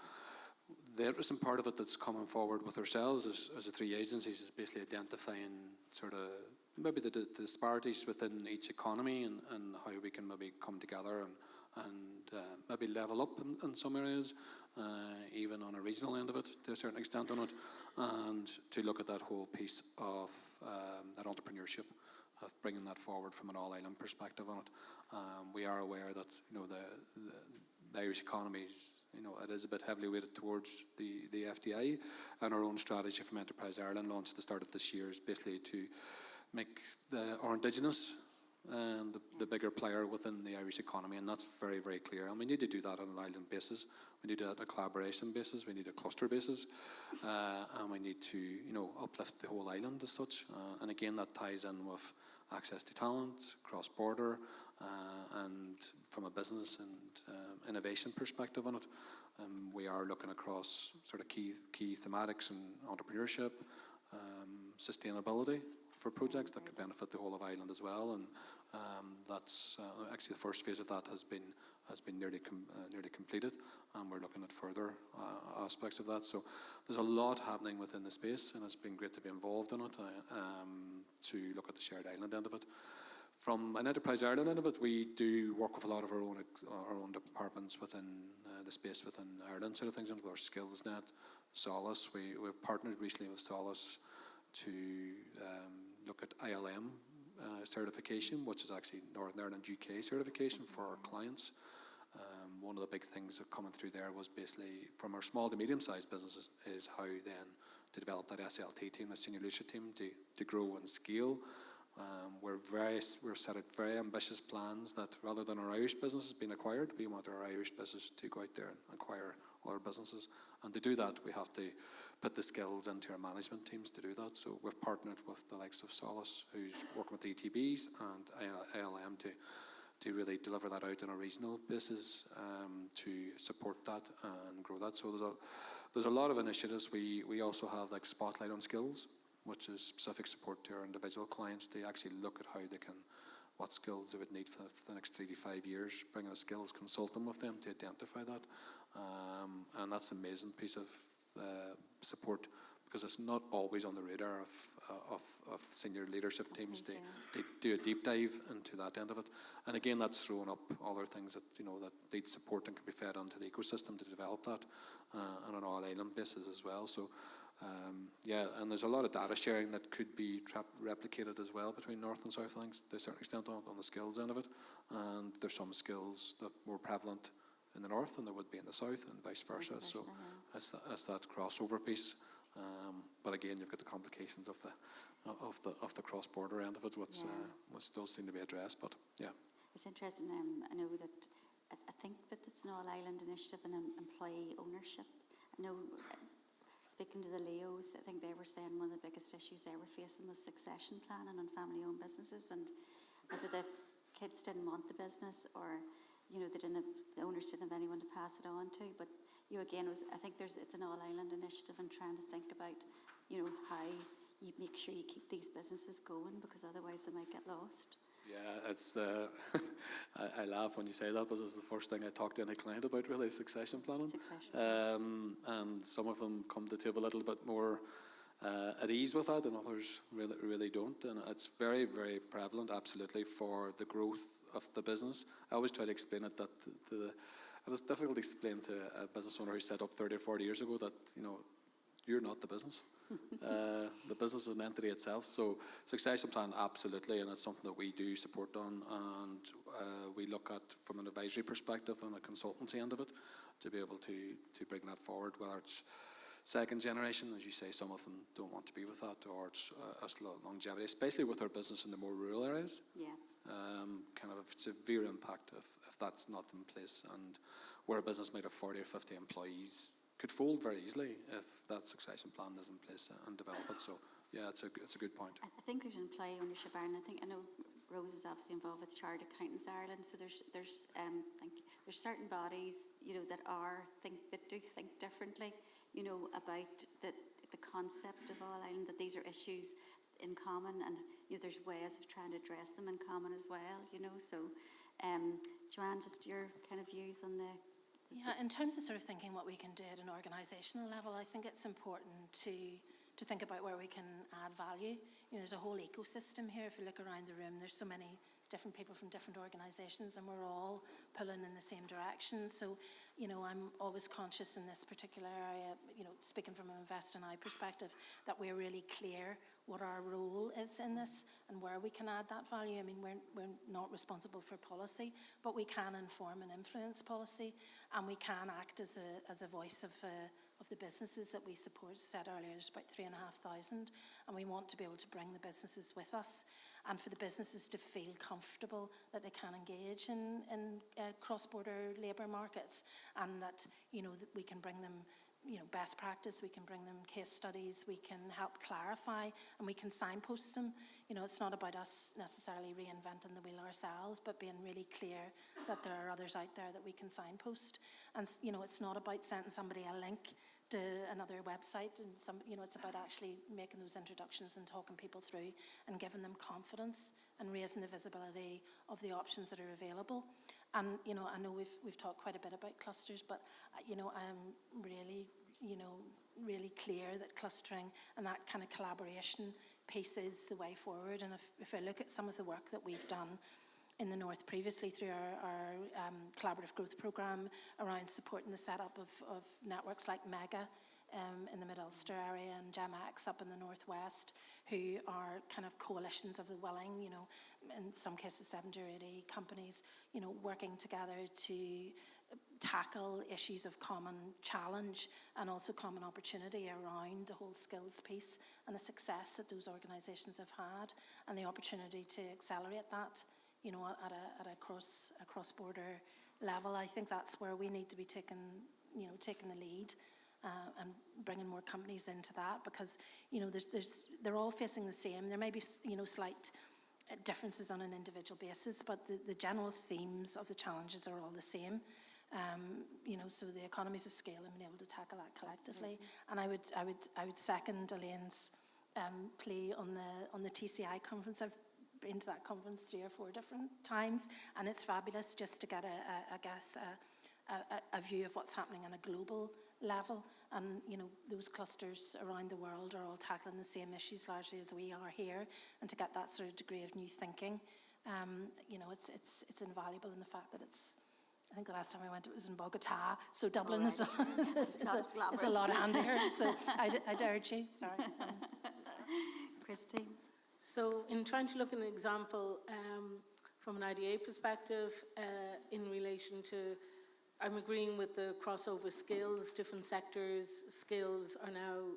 The interesting part of it that's coming forward with ourselves as the 3 agencies is basically identifying sort of maybe the disparities within each economy and how we can maybe come together and maybe level up in some areas, even on a regional end of it to a certain extent on it, and to look at that whole piece of that entrepreneurship, of bringing that forward from an all-island perspective on it. We are aware that the Irish economy is, it is a bit heavily weighted towards the FDI, and our own strategy from Enterprise Ireland launched at the start of this year is basically to make our Indigenous and the bigger player within the Irish economy, and that's very, very clear. And we need to do that on an island basis. We need to do that on a collaboration basis. We need a cluster basis, and we need to, uplift the whole island as such. And again, that ties in with access to talent, cross-border, and from a business and innovation perspective on it. We are looking across sort of key thematics in entrepreneurship, sustainability for projects that could benefit the whole of Ireland as well, and that's actually the first phase of that has been nearly completed, and we're looking at further aspects of that. So there's a lot happening within the space, and it's been great to be involved in it, to look at the shared island end of it. From an Enterprise Ireland end of it, we do work with a lot of our own departments within the space within Ireland sort of things, and with our SkillsNet, Soares. We've partnered recently with Soares to look at ILM certification, which is actually Northern Ireland UK certification for our clients. One of the big things that coming through there was basically from our small to medium-sized businesses is how then to develop that SLT team, that senior leadership team, to grow and scale. We're set out very ambitious plans that rather than our Irish businesses being acquired, we want our Irish business to go out there and acquire other businesses. And to do that, we have to put the skills into our management teams to do that. So we've partnered with the likes of Soares, who's working with ETBs, and ILM to really deliver that out on a regional basis, to support that and grow that. So there's a lot of initiatives. We also have like Spotlight on Skills, which is specific support to our individual clients to actually look at how they can, what skills they would need for the next 3 to 5 years, bringing a skills consultant with them to identify that. And that's an amazing piece of support, because it's not always on the radar of senior leadership teams to do a deep dive into that end of it. And again, that's throwing up other things that that need support and can be fed onto the ecosystem to develop that on an all-island basis as well. So Yeah, and there's a lot of data sharing that could be replicated as well between North and South Links to a certain extent on the skills end of it. And there's some skills that were prevalent in the North than there would be in the South, and vice versa. So it's that crossover piece. But again, you've got the complications of the cross-border end of it, which does seem to be addressed. But yeah, it's interesting. I know that I think that it's an all-island initiative and employee ownership. I know. Speaking to the Leos, I think they were saying one of the biggest issues they were facing was succession planning on family-owned businesses, and whether the kids didn't want the business or, you know, the owners didn't have anyone to pass it on to. But again, I think it's an all-island initiative and trying to think about, how you make sure you keep these businesses going, because otherwise they might get lost. Yeah, it's. I laugh when you say that, because it's the first thing I talk to any client about, really, succession planning. And some of them come to the table a little bit more at ease with that, and others really don't. And it's very, very prevalent, absolutely, for the growth of the business. I always try to explain it and it's difficult to explain to a business owner who set up 30 or 40 years ago that, you're not the business. The business is an entity itself. So succession plan, absolutely, and it's something that we do support on, and we look at from an advisory perspective and a consultancy end of it to be able to bring that forward, whether it's second generation, as you say, some of them don't want to be with that, or it's longevity, especially with our business in the more rural areas. Yeah. Kind of severe impact if that's not in place, and where a business might have 40 or 50 employees could fold very easily if that succession plan is in place and develop it. So yeah, it's a good point. I think there's Employee Ownership Ireland. I know Rose is obviously involved with Chartered Accountants Ireland. So there's certain bodies that do think differently about the concept of all island, that these are issues in common, and there's ways of trying to address them in common as well. So Joanne, just your kind of views on the. Yeah, in terms of sort of thinking what we can do at an organisational level, I think it's important to think about where we can add value. There's a whole ecosystem here. If you look around the room, there's so many different people from different organisations, and we're all pulling in the same direction. So, I'm always conscious in this particular area, speaking from an Invest in I perspective, that we're really clear what our role is in this and where we can add that value. I mean, we're not responsible for policy, but we can inform and influence policy, and we can act as a voice of the businesses that we support. As I said earlier, there's about 3,500, and we want to be able to bring the businesses with us, and for the businesses to feel comfortable that they can engage in cross-border labour markets, and that that we can bring them best practice, we can bring them case studies, we can help clarify, and we can signpost them. It's not about us necessarily reinventing the wheel ourselves, but being really clear that there are others out there that we can signpost. And it's not about sending somebody a link to another website, and it's about actually making those introductions and talking people through and giving them confidence and raising the visibility of the options that are available. And I know we've talked quite a bit about clusters, but I'm really really clear that clustering and that kind of collaboration piece is the way forward. And if I look at some of the work that we've done in the North previously through our collaborative growth programme around supporting the setup of networks like Mega in the Mid-Ulster area and GemX up in the Northwest, who are kind of coalitions of the willing, in some cases 70 or 80 companies, working together to tackle issues of common challenge and also common opportunity around the whole skills piece and the success that those organisations have had, and the opportunity to accelerate that, at a cross-border level. I think that's where we need to be taking the lead and bringing more companies into that, because they're all facing the same. There may be slight differences on an individual basis, but the general themes of the challenges are all the same. So the economies of scale and being able to tackle that collectively. And I would second Elaine's plea on the TCI conference. I've been to that conference 3 or 4 different times, and it's fabulous just to get a view of what's happening on a global level. And those clusters around the world are all tackling the same issues largely as we are here, and to get that sort of degree of new thinking, it's invaluable in the fact that it's I think the last time I went it was in Bogota, so Dublin is Not a lot handier, so I'd urge you, sorry. Christine? So in trying to look at an example from an IDA perspective in relation to, I'm agreeing with the crossover skills, different sectors, skills are now,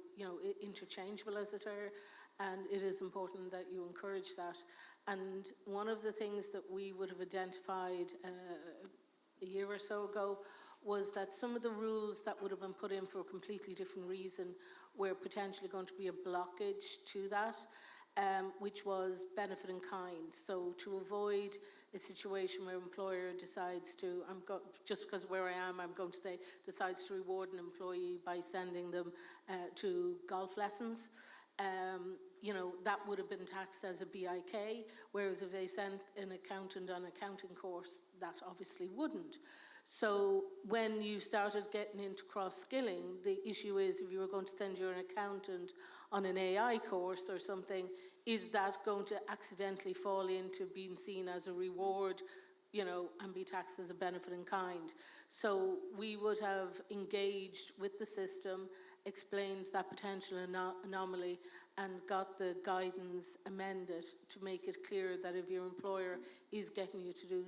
interchangeable as it were, and it is important that you encourage that. And one of the things that we would have identified a year or so ago was that some of the rules that would have been put in for a completely different reason were potentially going to be a blockage to that, which was benefit in kind. So to avoid a situation where an employer decides to, just because of where I am, I'm going to say, decides to reward an employee by sending them to golf lessons, that would have been taxed as a BIK, whereas if they sent an accountant on an accounting course, that obviously wouldn't. So when you started getting into cross-skilling, the issue is if you were going to send your accountant on an AI course or something, is that going to accidentally fall into being seen as a reward, and be taxed as a benefit in kind? So we would have engaged with the system, explained that potential anomaly, and got the guidance amended to make it clear that if your employer is getting you to do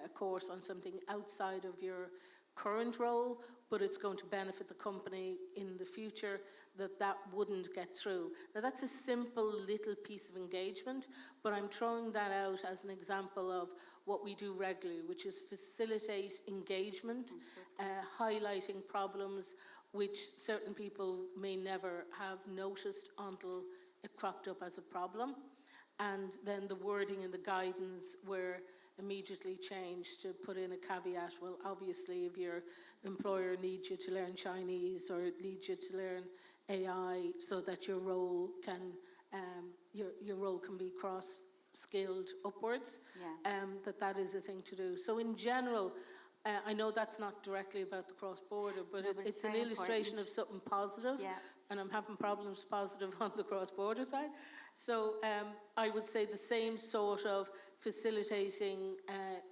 a course on something outside of your current role, but it's going to benefit the company in the future, that wouldn't get through. Now that's a simple little piece of engagement, but I'm throwing that out as an example of what we do regularly, which is facilitate engagement, highlighting problems which certain people may never have noticed until it cropped up as a problem. And then the wording and the guidance were immediately changed to put in a caveat. Well, obviously, if your employer needs you to learn Chinese or needs you to learn AI so that your role can be cross-skilled upwards, that is a thing to do. So in general, I know that's not directly about the cross-border, but it's an illustration of something positive, and I'm having problems positive on the cross-border side. So I would say the same sort of facilitating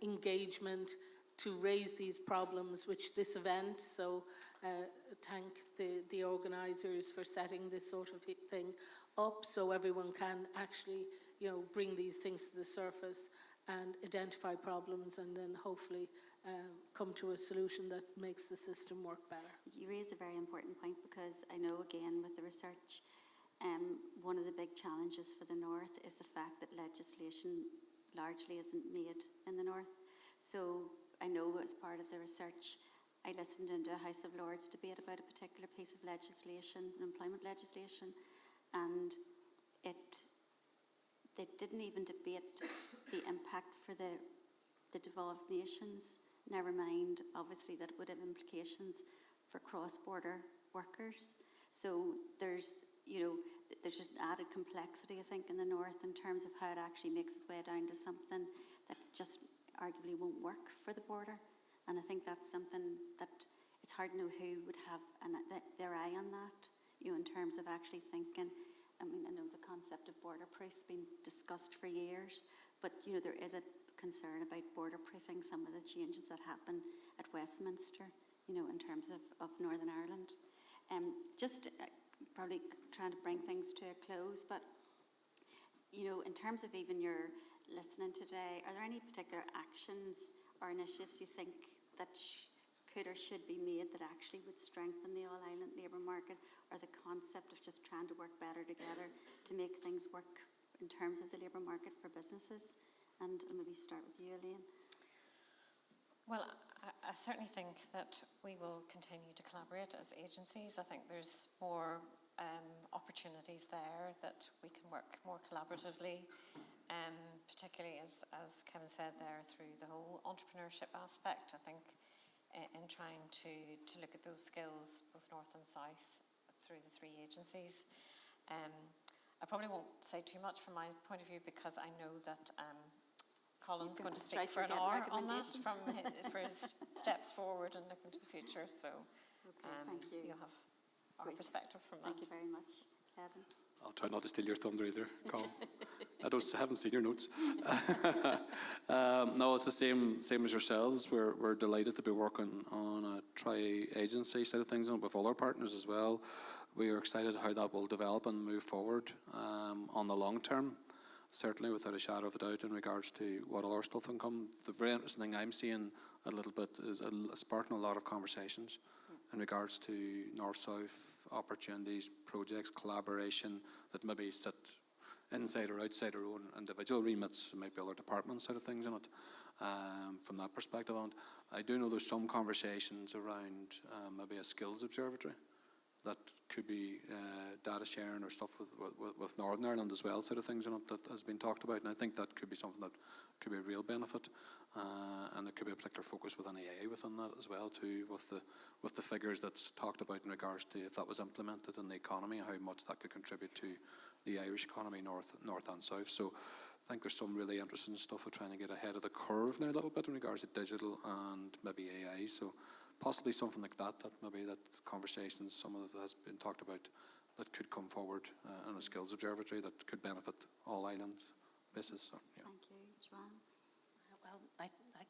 engagement to raise these problems, which this event, so thank the organisers for setting this sort of thing up so everyone can actually, bring these things to the surface and identify problems and then hopefully come to a solution that makes the system work better. You raise a very important point, because I know, again, with the research, one of the big challenges for the North is the fact that legislation largely isn't made in the North. So I know as part of the research, I listened into a House of Lords debate about a particular piece of legislation, employment legislation, and they didn't even debate the impact for the developed nations, never mind, obviously, that would have implications for cross-border workers. So there's an added complexity, I think, in the North in terms of how it actually makes its way down to something that just arguably won't work for the border. And I think that's something that it's hard to know who would have their eye on that, in terms of actually thinking. I mean, I know the concept of border proof's been discussed for years, but, there is a concern about border proofing some of the changes that happen at Westminster, in terms of Northern Ireland. Just probably trying to bring things to a close, but, in terms of even your listening today, are there any particular actions or initiatives you think that could or should be made that actually would strengthen the all-island labour market, or the concept of just trying to work better together to make things work in terms of the labour market for businesses? And I'll maybe start with you, Elaine. Well, I certainly think that we will continue to collaborate as agencies. I think there's more opportunities there that we can work more collaboratively, particularly as Kevin said there, through the whole entrepreneurship aspect. I think in trying to look at those skills, both north and south, through the three agencies. I probably won't say too much from my point of view, because I know that Colin's going to speak for an hour on that for his steps forward and looking to the future. So thank you. You'll have our perspective from that. Thank you very much, Kevin. I'll try not to steal your thunder either, Colin. I haven't seen your notes. No, it's the same as yourselves. We're delighted to be working on a tri-agency side of things and with other partners as well. We are excited how that will develop and move forward on the long term, certainly without a shadow of a doubt in regards to what other stuff can come. The very interesting thing I'm seeing a little bit is sparking a lot of conversations in regards to north-south opportunities, projects, collaboration that maybe sit inside or outside our own individual remits, maybe other departments side of things in it, from that perspective. And I do know there's some conversations around maybe a skills observatory that could be data sharing or stuff with Northern Ireland as well, sort of things in it that has been talked about, and I think that could be something that could be a real benefit, and there could be a particular focus within EA within that as well too, with the figures that's talked about in regards to if that was implemented in the economy, how much that could contribute to the Irish economy, north and south. So I think there's some really interesting stuff of trying to get ahead of the curve now a little bit in regards to digital and maybe AI. So possibly something like that maybe that conversations, some of it has been talked about, that could come forward in a skills observatory that could benefit all island bases. So, yeah. Thank you. Joanne? Well, I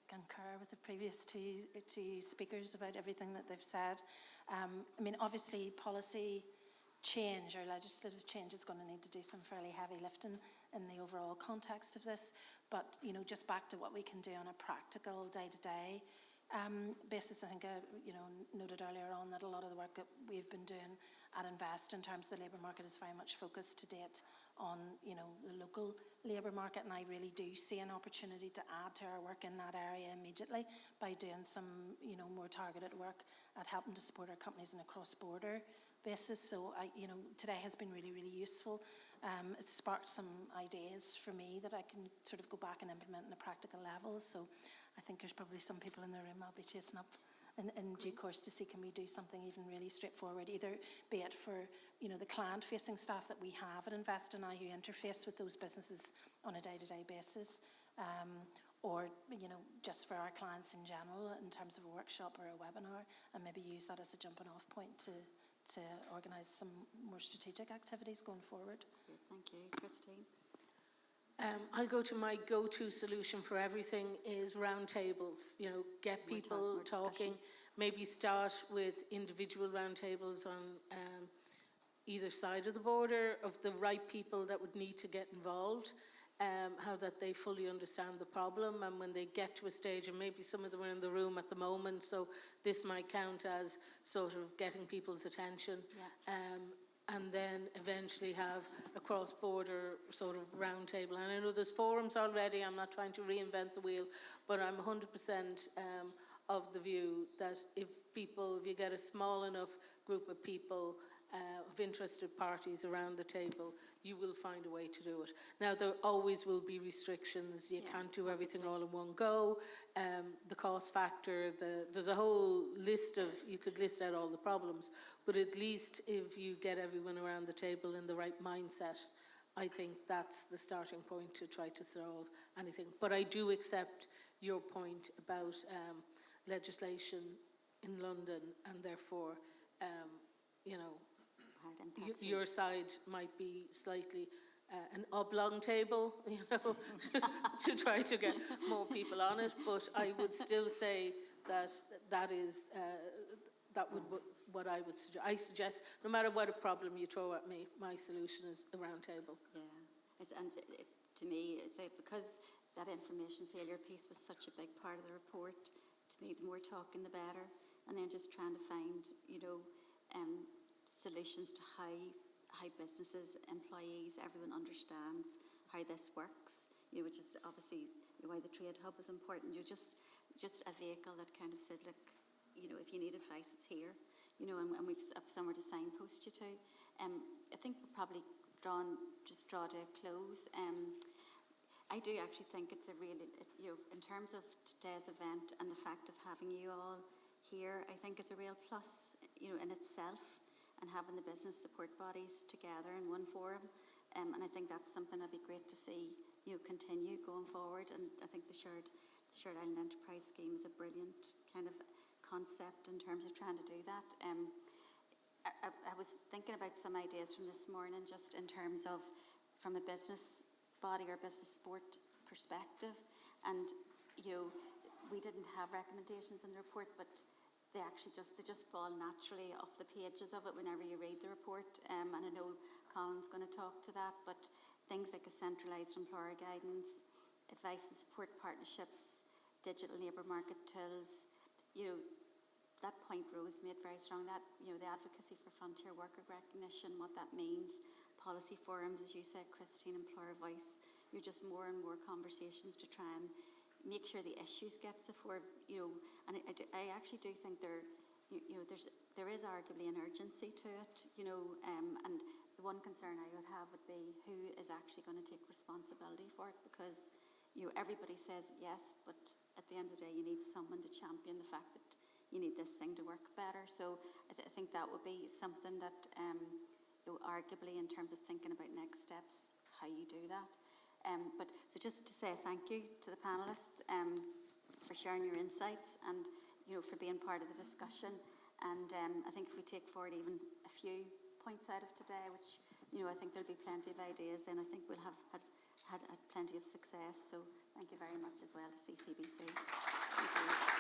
concur with the previous two speakers about everything that they've said. I mean, obviously policy change or legislative change is going to need to do some fairly heavy lifting in the overall context of this, but just back to what we can do on a practical day-to-day basis. I think noted earlier on that a lot of the work that we've been doing at Invest in terms of the labour market is very much focused to date on the local labour market, and I really do see an opportunity to add to our work in that area immediately by doing some more targeted work at helping to support our companies on a cross-border basis. So today has been really, really useful. It's sparked some ideas for me that I can sort of go back and implement on a practical level. So I think there's probably some people in the room I'll be chasing up in due course to see can we do something even really straightforward, either be it for the client-facing staff that we have at Invest and I who interface with those businesses on a day-to-day basis, or just for our clients in general in terms of a workshop or a webinar, and maybe use that as a jumping-off point to organise some more strategic activities going forward. Great, thank you. Christine? I'll go to my go-to solution for everything is roundtables. Get people talking. Maybe start with individual roundtables on either side of the border of the right people that would need to get involved. How that they fully understand the problem, and when they get to a stage, and maybe some of them are in the room at the moment, so this might count as sort of getting people's attention. Yeah. And then eventually have a cross-border sort of roundtable. And I know there's forums already, I'm not trying to reinvent the wheel, but I'm 100% of the view that if you get a small enough group of people, of interested parties around the table, you will find a way to do it. Now, there always will be restrictions. You can't do everything all in one go. The cost factor, there's a whole list of, you could list out all the problems, but at least if you get everyone around the table in the right mindset, I think that's the starting point to try to solve anything. But I do accept your point about legislation in London, and therefore, your side might be slightly an oblong table, to try to get more people on it. But I would still say that is what I would suggest. I suggest no matter what a problem you throw at me, my solution is a round table. Yeah, and to me, because that information failure piece was such a big part of the report. To me, the more talking, the better. And then just trying to find, solutions to how businesses, employees, everyone understands how this works, which is obviously why the trade hub is important. You're just a vehicle that kind of said, look, if you need advice, it's here, and we've somewhere to signpost you to. I think we'll probably draw to a close. I do actually think it's a really, in terms of today's event and the fact of having you all here, I think it's a real plus, in itself, and having the business support bodies together in one forum. And I think that's something that'd be great to see, continue going forward. And I think the Shared Island Enterprise Scheme is a brilliant kind of concept in terms of trying to do that. I was thinking about some ideas from this morning, just in terms of from a business body or business support perspective. And we didn't have recommendations in the report, but they just fall naturally off the pages of it whenever you read the report. And I know Colin's going to talk to that, but things like a centralised employer guidance, advice and support partnerships, digital labour market tools, that point Rose made very strong, that, the advocacy for frontier worker recognition, what that means, policy forums, as you said, Christine, employer voice, just more and more conversations to try and make sure the issues get to the fore, and I actually do think there is arguably an urgency to it, and the one concern I would have would be who is actually going to take responsibility for it, because, everybody says yes, but at the end of the day, you need someone to champion the fact that you need this thing to work better. So I think that would be something that, arguably in terms of thinking about next steps, how you do that. So just to say thank you to the panellists for sharing your insights and, for being part of the discussion. And I think if we take forward even a few points out of today, which, I think there'll be plenty of ideas, then I think we'll have had plenty of success. So thank you very much as well to CCBC. Thank you.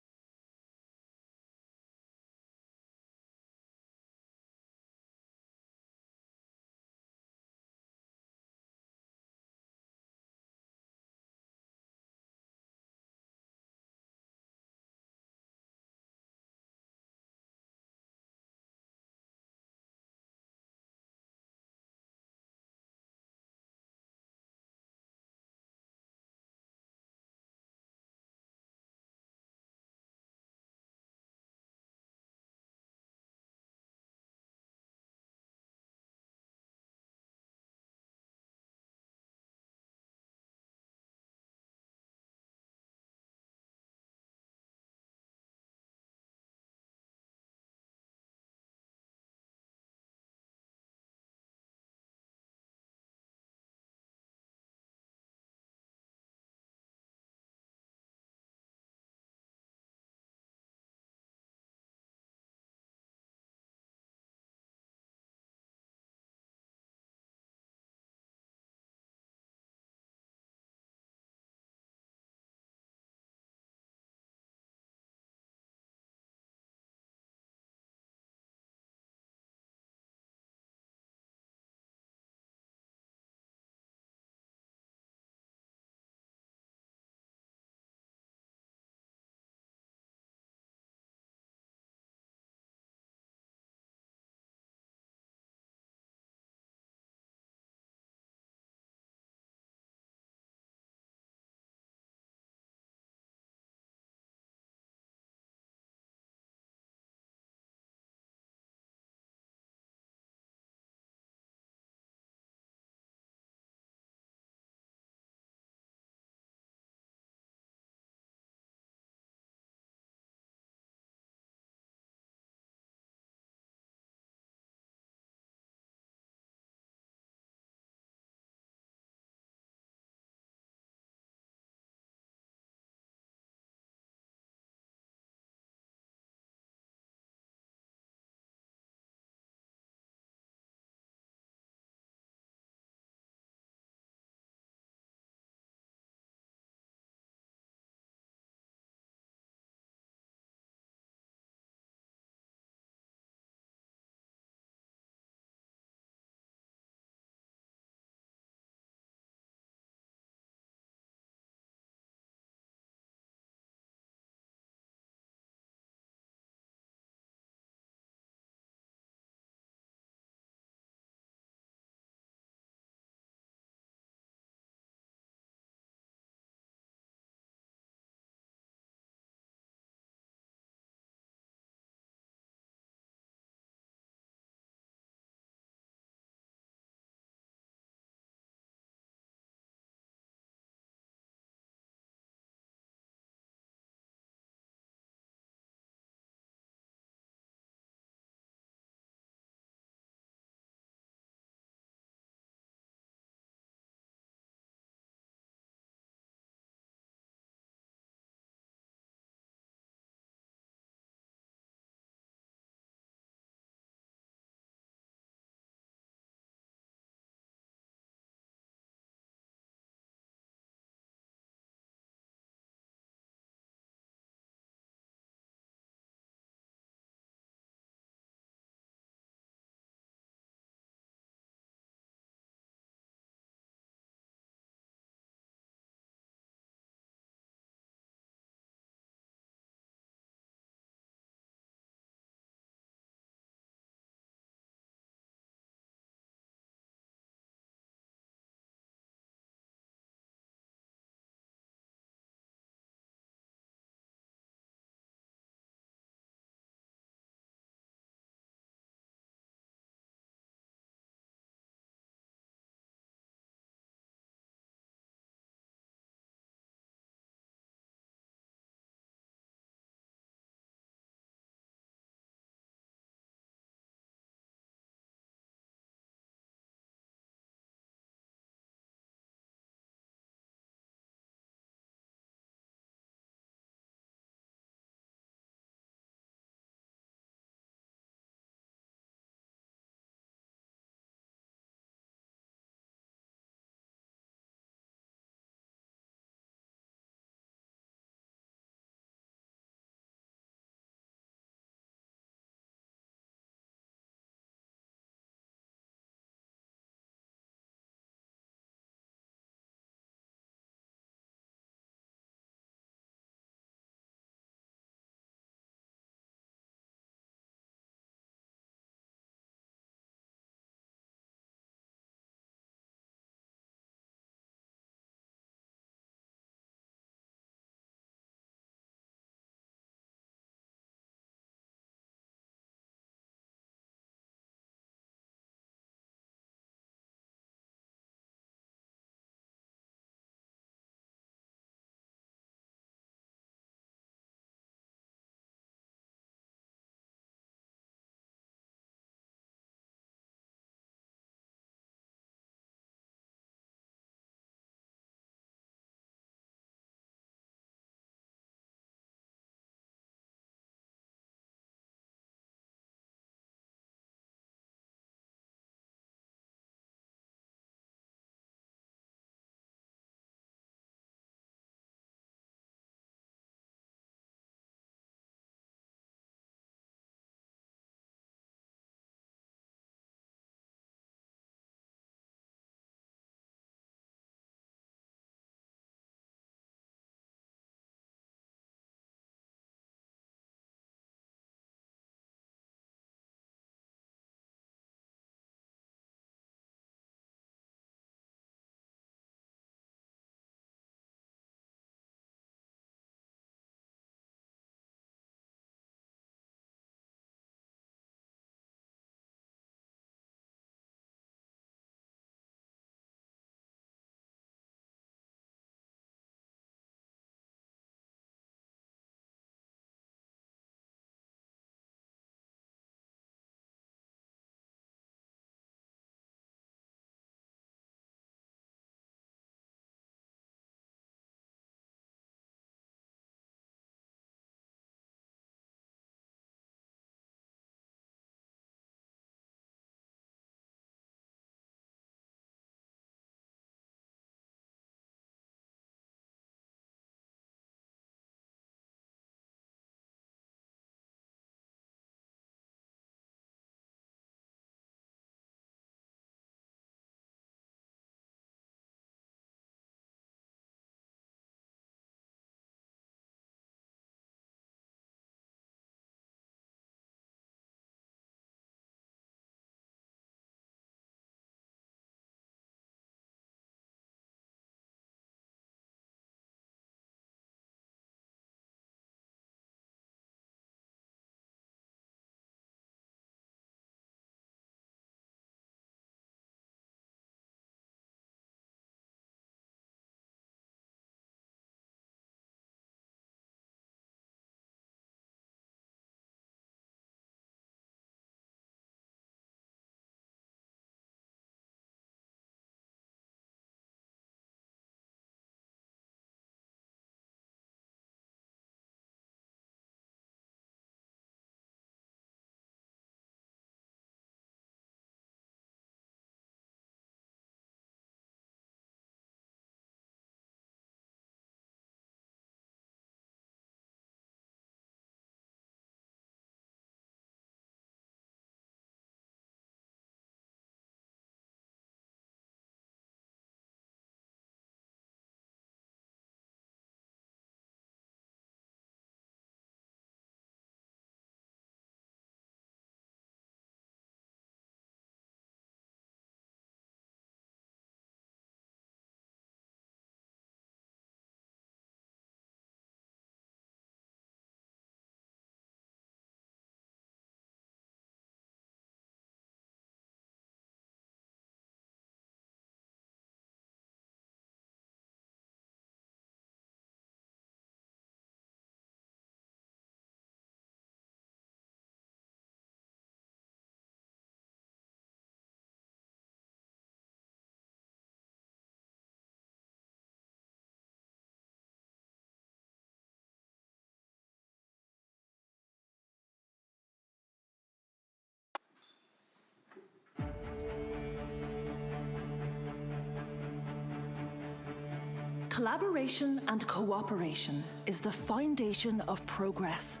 Collaboration and cooperation is the foundation of progress.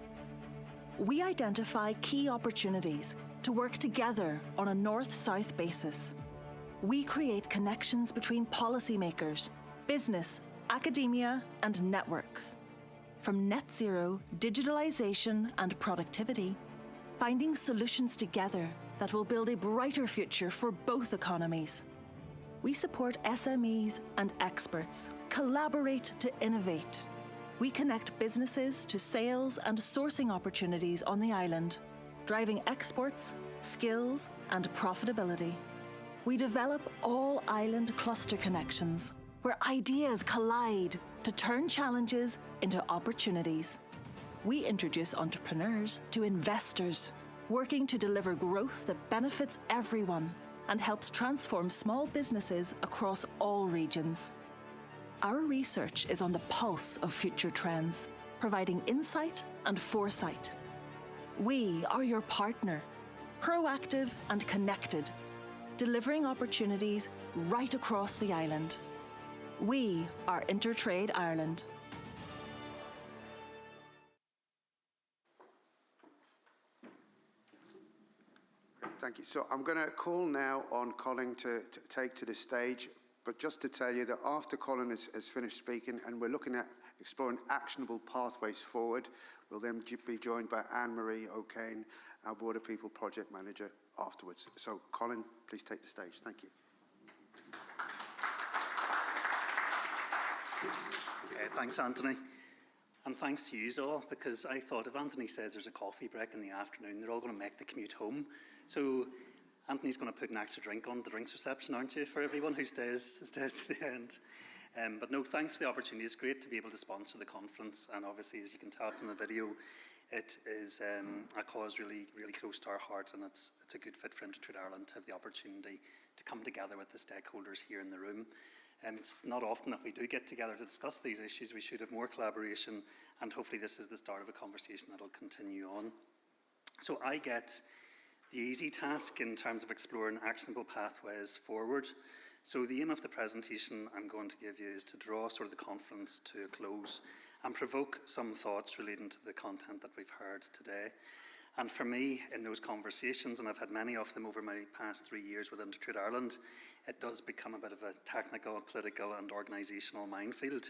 We identify key opportunities to work together on a north-south basis. We create connections between policymakers, business, academia, and networks. From net zero, digitalization, and productivity, finding solutions together that will build a brighter future for both economies. We support SMEs and experts, collaborate to innovate. We connect businesses to sales and sourcing opportunities on the island, driving exports, skills, and profitability. We develop all island cluster connections, where ideas collide to turn challenges into opportunities. We introduce entrepreneurs to investors, working to deliver growth that benefits everyone and helps transform small businesses across all regions. Our research is on the pulse of future trends, providing insight and foresight. We are your partner, proactive and connected, delivering opportunities right across the island. We are InterTradeIreland. Thank you. So I'm going to call now on Colin to take to the stage, but just to tell you that after Colin has finished speaking and we're looking at exploring actionable pathways forward, we'll then be joined by Annmarie O'Kane, our Border People Project Manager, afterwards. So Colin, please take the stage. Thank you. Okay, thanks, Anthony. And thanks to you all, because I thought if Anthony says there's a coffee break in the afternoon, they're all going to make the commute home. So Anthony's going to put an extra drink on the drinks reception, aren't you, for everyone who stays to the end. But no, thanks for the opportunity. It's great to be able to sponsor the conference. And obviously, as you can tell from the video, it is a cause really close to our heart, and it's a good fit for InterTradeIreland to have the opportunity to come together with the stakeholders here in the room. It's not often that we do get together to discuss these issues. We should have more collaboration, and hopefully this is the start of a conversation that will continue on. So I get the easy task in terms of exploring actionable pathways forward. So the aim of the presentation I'm going to give you is to draw sort of the conference to a close and provoke some thoughts relating to the content that we've heard today. And for me, in those conversations, and I've had many of them over my past 3 years with InterTradeIreland, it does become a bit of a technical, political and organisational minefield.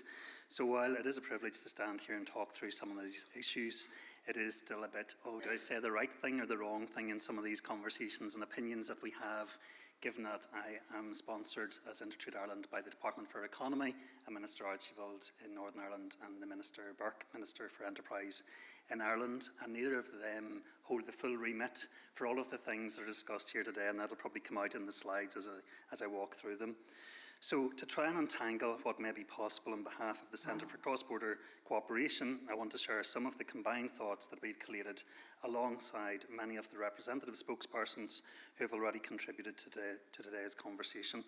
So while it is a privilege to stand here and talk through some of these issues, it is still a bit, oh, did I say the right thing or the wrong thing in some of these conversations and opinions that we have, given that I am sponsored as InterTradeIreland by the Department for Economy and Minister Archibald in Northern Ireland and the Minister Burke, Minister for Enterprise in Ireland, and neither of them hold the full remit for all of the things that are discussed here today, and that'll probably come out in the slides as I walk through them. So to try and untangle what may be possible on behalf of the Centre for Cross-Border Cooperation, I want to share some of the combined thoughts that we've collated alongside many of the representative spokespersons who have already contributed to today's conversation.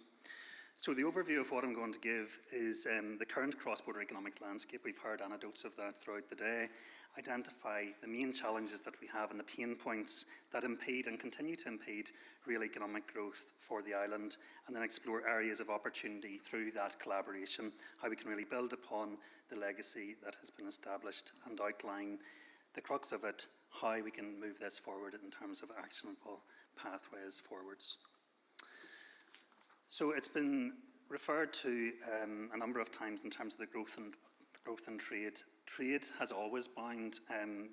So the overview of what I'm going to give is the current cross-border economic landscape. We've heard anecdotes of that throughout the day. Identify the main challenges that we have and the pain points that impede and continue to impede real economic growth for the island, and then explore areas of opportunity through that collaboration, how we can really build upon the legacy that has been established, and outline the crux of it, how we can move this forward in terms of actionable pathways forwards. So it's been referred to a number of times in terms of the growth in trade. Trade has always bound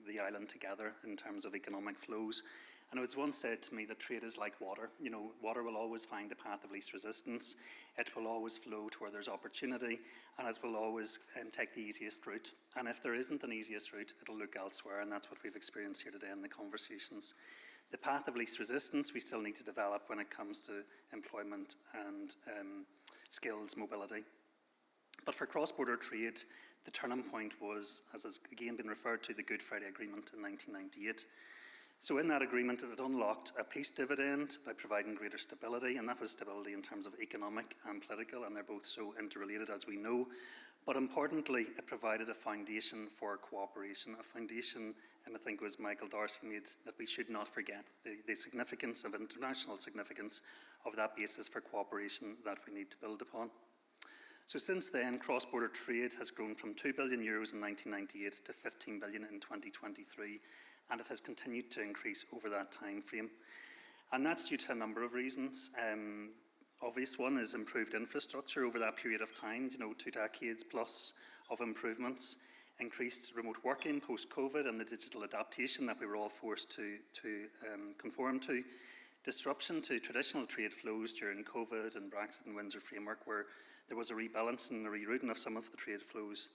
the island together in terms of economic flows. And it was once said to me that trade is like water. You know, water will always find the path of least resistance. It will always flow to where there's opportunity, and it will always take the easiest route. And if there isn't an easiest route, it'll look elsewhere, and that's what we've experienced here today in the conversations. The path of least resistance we still need to develop when it comes to employment and skills mobility. But for cross-border trade, the turning point was, as has again been referred to, the Good Friday Agreement in 1998. So in that agreement, it unlocked a peace dividend by providing greater stability, and that was stability in terms of economic and political, and they're both so interrelated, as we know. But importantly, it provided a foundation for cooperation, a foundation, I think it was Michael Darcy made, that we should not forget the significance of international significance of that basis for cooperation that we need to build upon. So since then, cross-border trade has grown from €2 billion in 1998 to 15 billion in 2023, and it has continued to increase over that time frame. And that's due to a number of reasons. Obvious one is improved infrastructure over that period of time, 2 decades plus of improvements, increased remote working post-COVID and the digital adaptation that we were all forced to conform to, disruption to traditional trade flows during COVID and Brexit and Windsor Framework, where there was a rebalancing and a rerouting of some of the trade flows,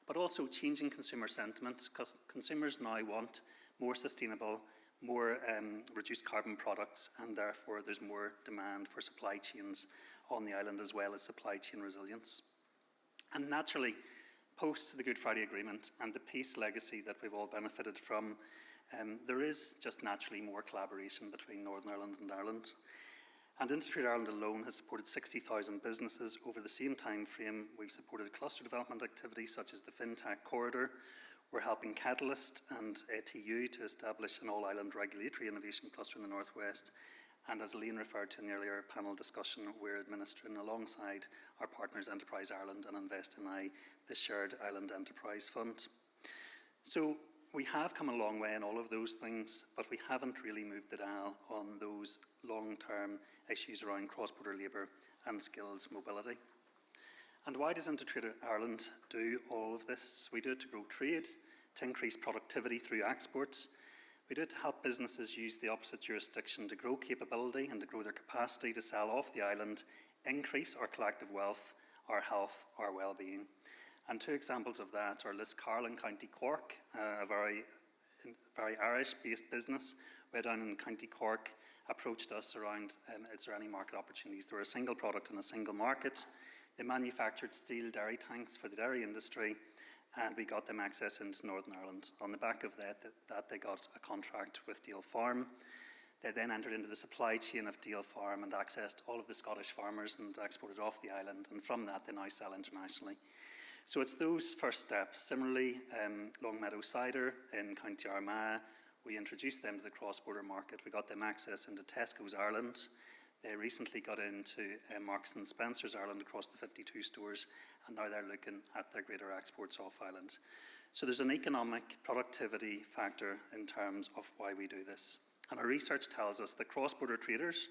but also changing consumer sentiment, because consumers now want more sustainable, more reduced carbon products, and therefore there's more demand for supply chains on the island as well as supply chain resilience. And naturally, post the Good Friday Agreement and the peace legacy that we've all benefited from, there is just naturally more collaboration between Northern Ireland and Ireland. And InterTradeIreland alone has supported 60,000 businesses over the same time frame. We've supported cluster development activities such as the FinTech Corridor. We're helping Catalyst and ATU to establish an all-island regulatory innovation cluster in the Northwest. And as Elaine referred to in the earlier panel discussion, we're administering alongside our partners Enterprise Ireland and Invest in I, the Shared Island Enterprise Fund. So we have come a long way in all of those things, but we haven't really moved the dial on those long-term issues around cross-border labour and skills mobility. And why does InterTradeIreland do all of this? We do it to grow trade, to increase productivity through exports. We do it to help businesses use the opposite jurisdiction to grow capability and to grow their capacity to sell off the island, increase our collective wealth, our health, our well-being. And 2 examples of that are Liscarroll in County Cork, a very Irish-based business way down in County Cork, approached us around, is there any market opportunities? They were a single product in a single market. They manufactured steel dairy tanks for the dairy industry, and we got them access into Northern Ireland. On the back of that they got a contract with Deal Farm. They then entered into the supply chain of Deal Farm and accessed all of the Scottish farmers and exported off the island, and from that they now sell internationally. So it's those first steps. Similarly, Longmeadow Cider in County Armagh, we introduced them to the cross-border market. We got them access into Tesco's Ireland. They recently got into Marks & Spencer's Ireland across the 52 stores, and now they're looking at their greater exports off island. So there's an economic productivity factor in terms of why we do this. And our research tells us that cross-border traders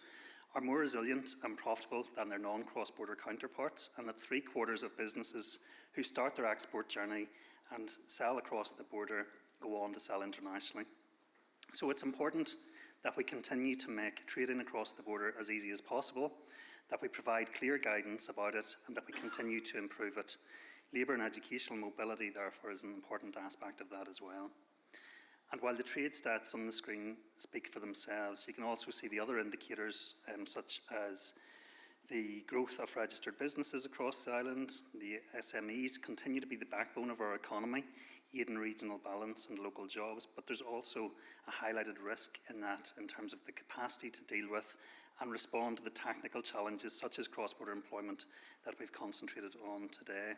are more resilient and profitable than their non-cross-border counterparts, and that 3/4 of businesses who start their export journey and sell across the border go on to sell internationally. So it's important that we continue to make trading across the border as easy as possible, that we provide clear guidance about it, and that we continue to improve it. Labour and educational mobility, therefore, is an important aspect of that as well. And while the trade stats on the screen speak for themselves, you can also see the other indicators, such as the growth of registered businesses across the island. The SMEs continue to be the backbone of our economy, aiding regional balance and local jobs, but there's also a highlighted risk in that in terms of the capacity to deal with and respond to the technical challenges such as cross-border employment that we've concentrated on today.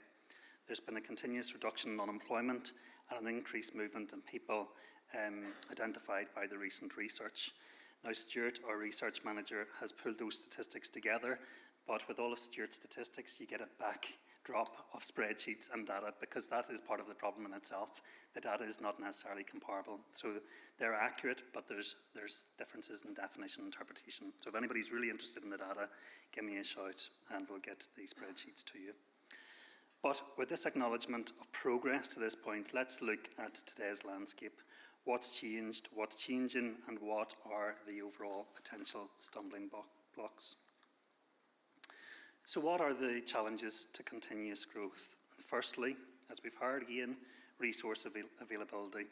There's been a continuous reduction in unemployment and an increased movement in people identified by the recent research. Now, Stuart, our research manager, has pulled those statistics together, but with all of Stuart's statistics, you get a backdrop of spreadsheets and data, because that is part of the problem in itself. The data is not necessarily comparable. So they're accurate, but there's differences in definition and interpretation. So if anybody's really interested in the data, give me a shout and we'll get the spreadsheets to you. But with this acknowledgement of progress to this point, let's look at today's landscape. What's changed, what's changing, and what are the overall potential stumbling blocks? So what are the challenges to continuous growth? Firstly, as we've heard again, resource availability.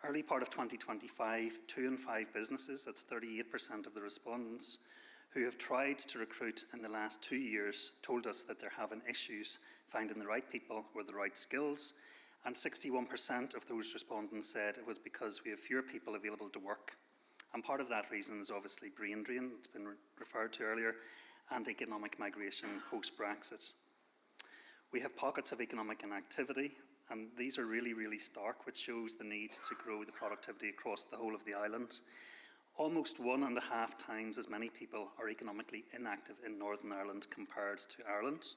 Early part of 2025, 2 in 5 businesses, that's 38% of the respondents, who have tried to recruit in the last 2 years told us that they're having issues finding the right people with the right skills, and 61% of those respondents said it was because we have fewer people available to work. And part of that reason is obviously brain drain, it's been referred to earlier, and economic migration post-Brexit. We have pockets of economic inactivity, and these are really, really stark, which shows the need to grow the productivity across the whole of the island. Almost 1.5 times as many people are economically inactive in Northern Ireland compared to Ireland.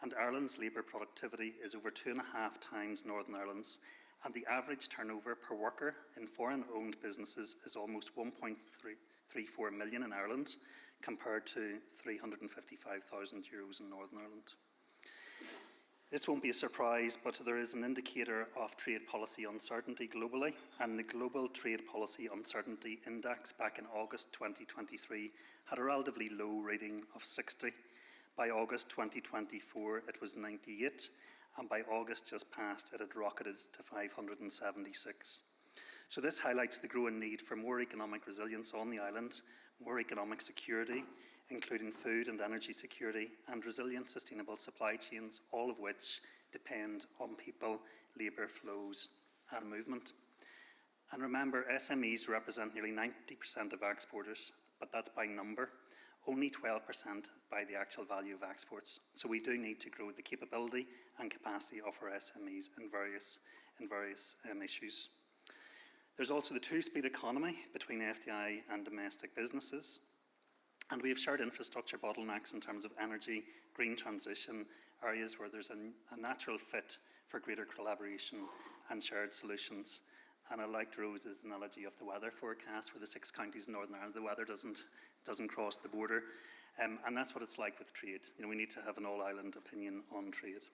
and Ireland's labour productivity is over 2.5 times Northern Ireland's, and the average turnover per worker in foreign-owned businesses is almost 1.34 million in Ireland, compared to 355,000 euros in Northern Ireland. This won't be a surprise, but there is an indicator of trade policy uncertainty globally, and the Global Trade Policy Uncertainty Index back in August 2023 had a relatively low rating of 60. By August 2024, it was 98, and by August just past, it had rocketed to 576. So this highlights the growing need for more economic resilience on the island, more economic security, including food and energy security, and resilient, sustainable supply chains, all of which depend on people, labour flows and movement. And remember, SMEs represent nearly 90% of exporters, but that's by number, only 12% by the actual value of exports. So we do need to grow the capability and capacity of our SMEs in various issues. There's also the two-speed economy between FDI and domestic businesses. And we have shared infrastructure bottlenecks in terms of energy, green transition, areas where there's a natural fit for greater collaboration and shared solutions. And I liked Rose's analogy of the weather forecast, where the 6 counties in Northern Ireland, the weather doesn't cross the border. And that's what it's like with trade. You know, we need to have an all-island opinion on trade.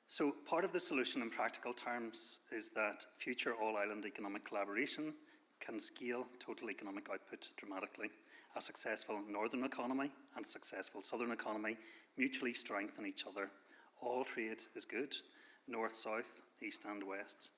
So part of the solution in practical terms is that future all-island economic collaboration can scale total economic output dramatically. A successful northern economy and a successful southern economy mutually strengthen each other. All trade is good, north, south, east and west.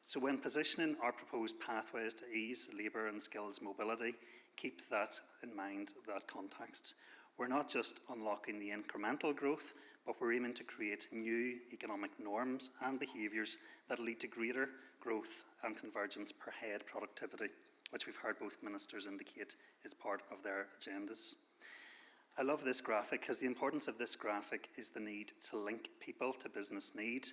So when positioning our proposed pathways to ease labour and skills mobility, keep that in mind, that context. We're not just unlocking the incremental growth, but we're aiming to create new economic norms and behaviours that lead to greater growth and convergence per head productivity, which we've heard both ministers indicate is part of their agendas. I love this graphic because the importance of this graphic is the need to link people to business need,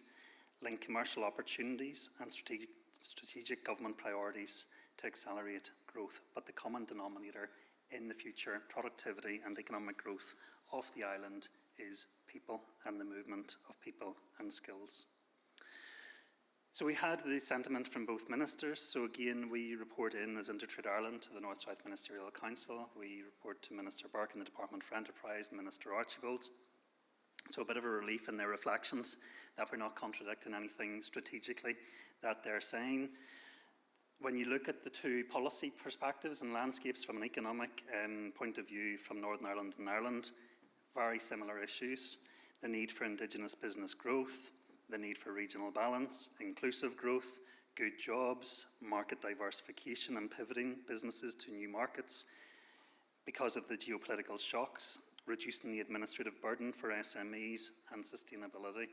link commercial opportunities and strategic government priorities to accelerate growth. But the common denominator in the future productivity and economic growth of the island is people and the movement of people and skills. So we had the sentiment from both ministers. So again, we report in as InterTradeIreland to the North-South Ministerial Council. We report to Minister Burke in the Department for Enterprise and Minister Archibald. So a bit of a relief in their reflections that we're not contradicting anything strategically that they're saying. When you look at the two policy perspectives and landscapes from an economic point of view from Northern Ireland and Ireland, very similar issues. The need for Indigenous business growth, the need for regional balance, inclusive growth, good jobs, market diversification and pivoting businesses to new markets because of the geopolitical shocks, reducing the administrative burden for SMEs and sustainability.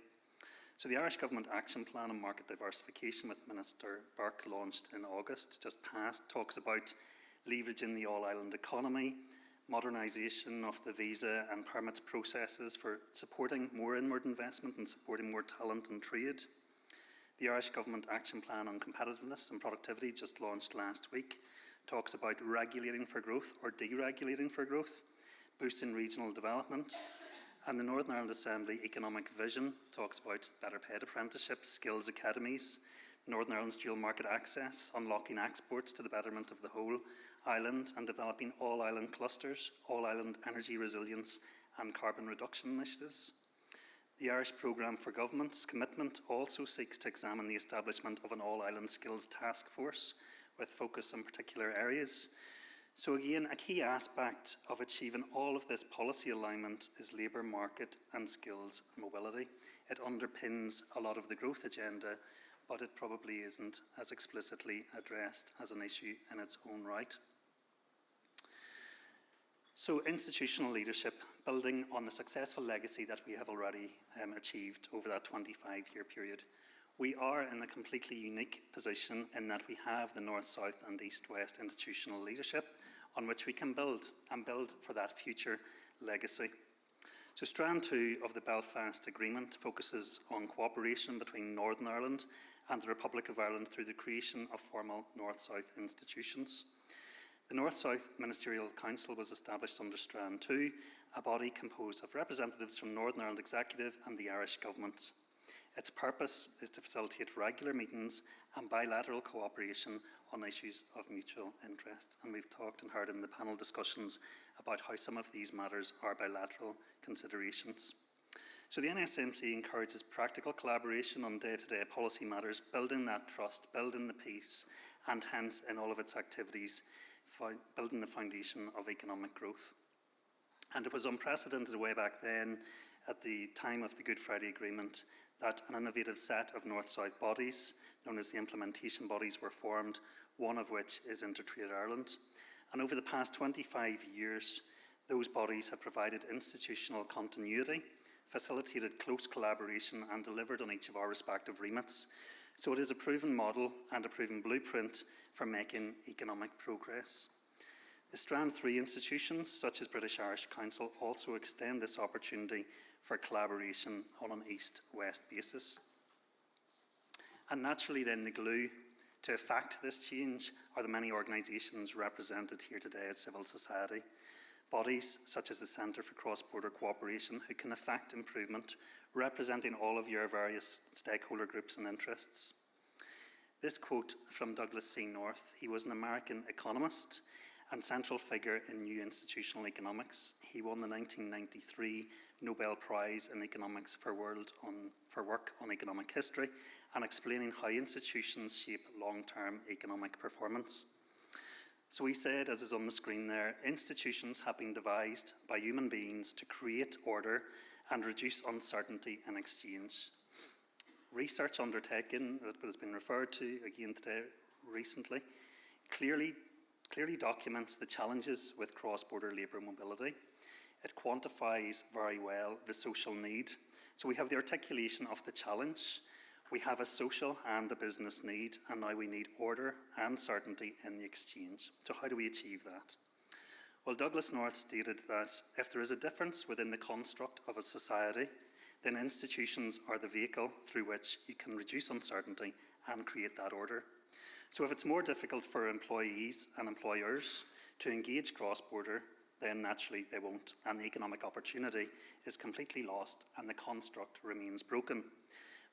So the Irish Government Action Plan on Market Diversification with Minister Burke launched in August, just passed, talks about leveraging the all-island economy, modernisation of the visa and permits processes for supporting more inward investment and supporting more talent and trade. The Irish Government Action Plan on Competitiveness and Productivity, just launched last week, talks about regulating for growth or deregulating for growth, boosting regional development. And the Northern Ireland Assembly Economic Vision talks about better paid apprenticeships, skills academies, Northern Ireland's dual market access, unlocking exports to the betterment of the whole island, and developing all-island clusters, all-island energy resilience and carbon reduction initiatives. The Irish Programme for Government's commitment also seeks to examine the establishment of an all-island skills task force with focus on particular areas. So again, a key aspect of achieving all of this policy alignment is labour market and skills mobility. It underpins a lot of the growth agenda, but it probably isn't as explicitly addressed as an issue in its own right. So institutional leadership, building on the successful legacy that we have already achieved over that 25-year period. We are in a completely unique position in that we have the North, South and East, West institutional leadership on which we can build and build for that future legacy. So Strand 2 of the Belfast Agreement focuses on cooperation between Northern Ireland and the Republic of Ireland through the creation of formal North-South institutions. The North-South Ministerial Council was established under Strand 2, a body composed of representatives from Northern Ireland Executive and the Irish Government. Its purpose is to facilitate regular meetings and bilateral cooperation on issues of mutual interest. And we've talked and heard in the panel discussions about how some of these matters are bilateral considerations. So the NSMC encourages practical collaboration on day-to-day policy matters, building that trust, building the peace, and hence in all of its activities, building the foundation of economic growth. And it was unprecedented way back then, at the time of the Good Friday Agreement, that an innovative set of North-South bodies, known as the implementation bodies, were formed, one of which is InterTradeIreland. And over the past 25 years, those bodies have provided institutional continuity, facilitated close collaboration, and delivered on each of our respective remits. So it is a proven model and a proven blueprint for making economic progress. The Strand 3 institutions, such as British Irish Council, also extend this opportunity for collaboration on an east-west basis. And naturally then the glue to effect this change are the many organisations represented here today as civil society. Bodies such as the Centre for Cross-Border Cooperation, who can effect improvement, representing all of your various stakeholder groups and interests. This quote from Douglas C. North: he was an American economist and central figure in new institutional economics. He won the 1993 Nobel Prize in Economics for work on economic history and explaining how institutions shape long-term economic performance. So he said, as is on the screen there, institutions have been devised by human beings to create order and reduce uncertainty in exchange. Research undertaken, that has been referred to again today recently, clearly documents the challenges with cross-border labour mobility. It quantifies very well the social need. So we have the articulation of the challenge, we have a social and a business need, and now we need order and certainty in the exchange. So how do we achieve that? Well, Douglas North stated that if there is a difference within the construct of a society, then institutions are the vehicle through which you can reduce uncertainty and create that order. So if it's more difficult for employees and employers to engage cross-border, then naturally they won't, and the economic opportunity is completely lost and the construct remains broken.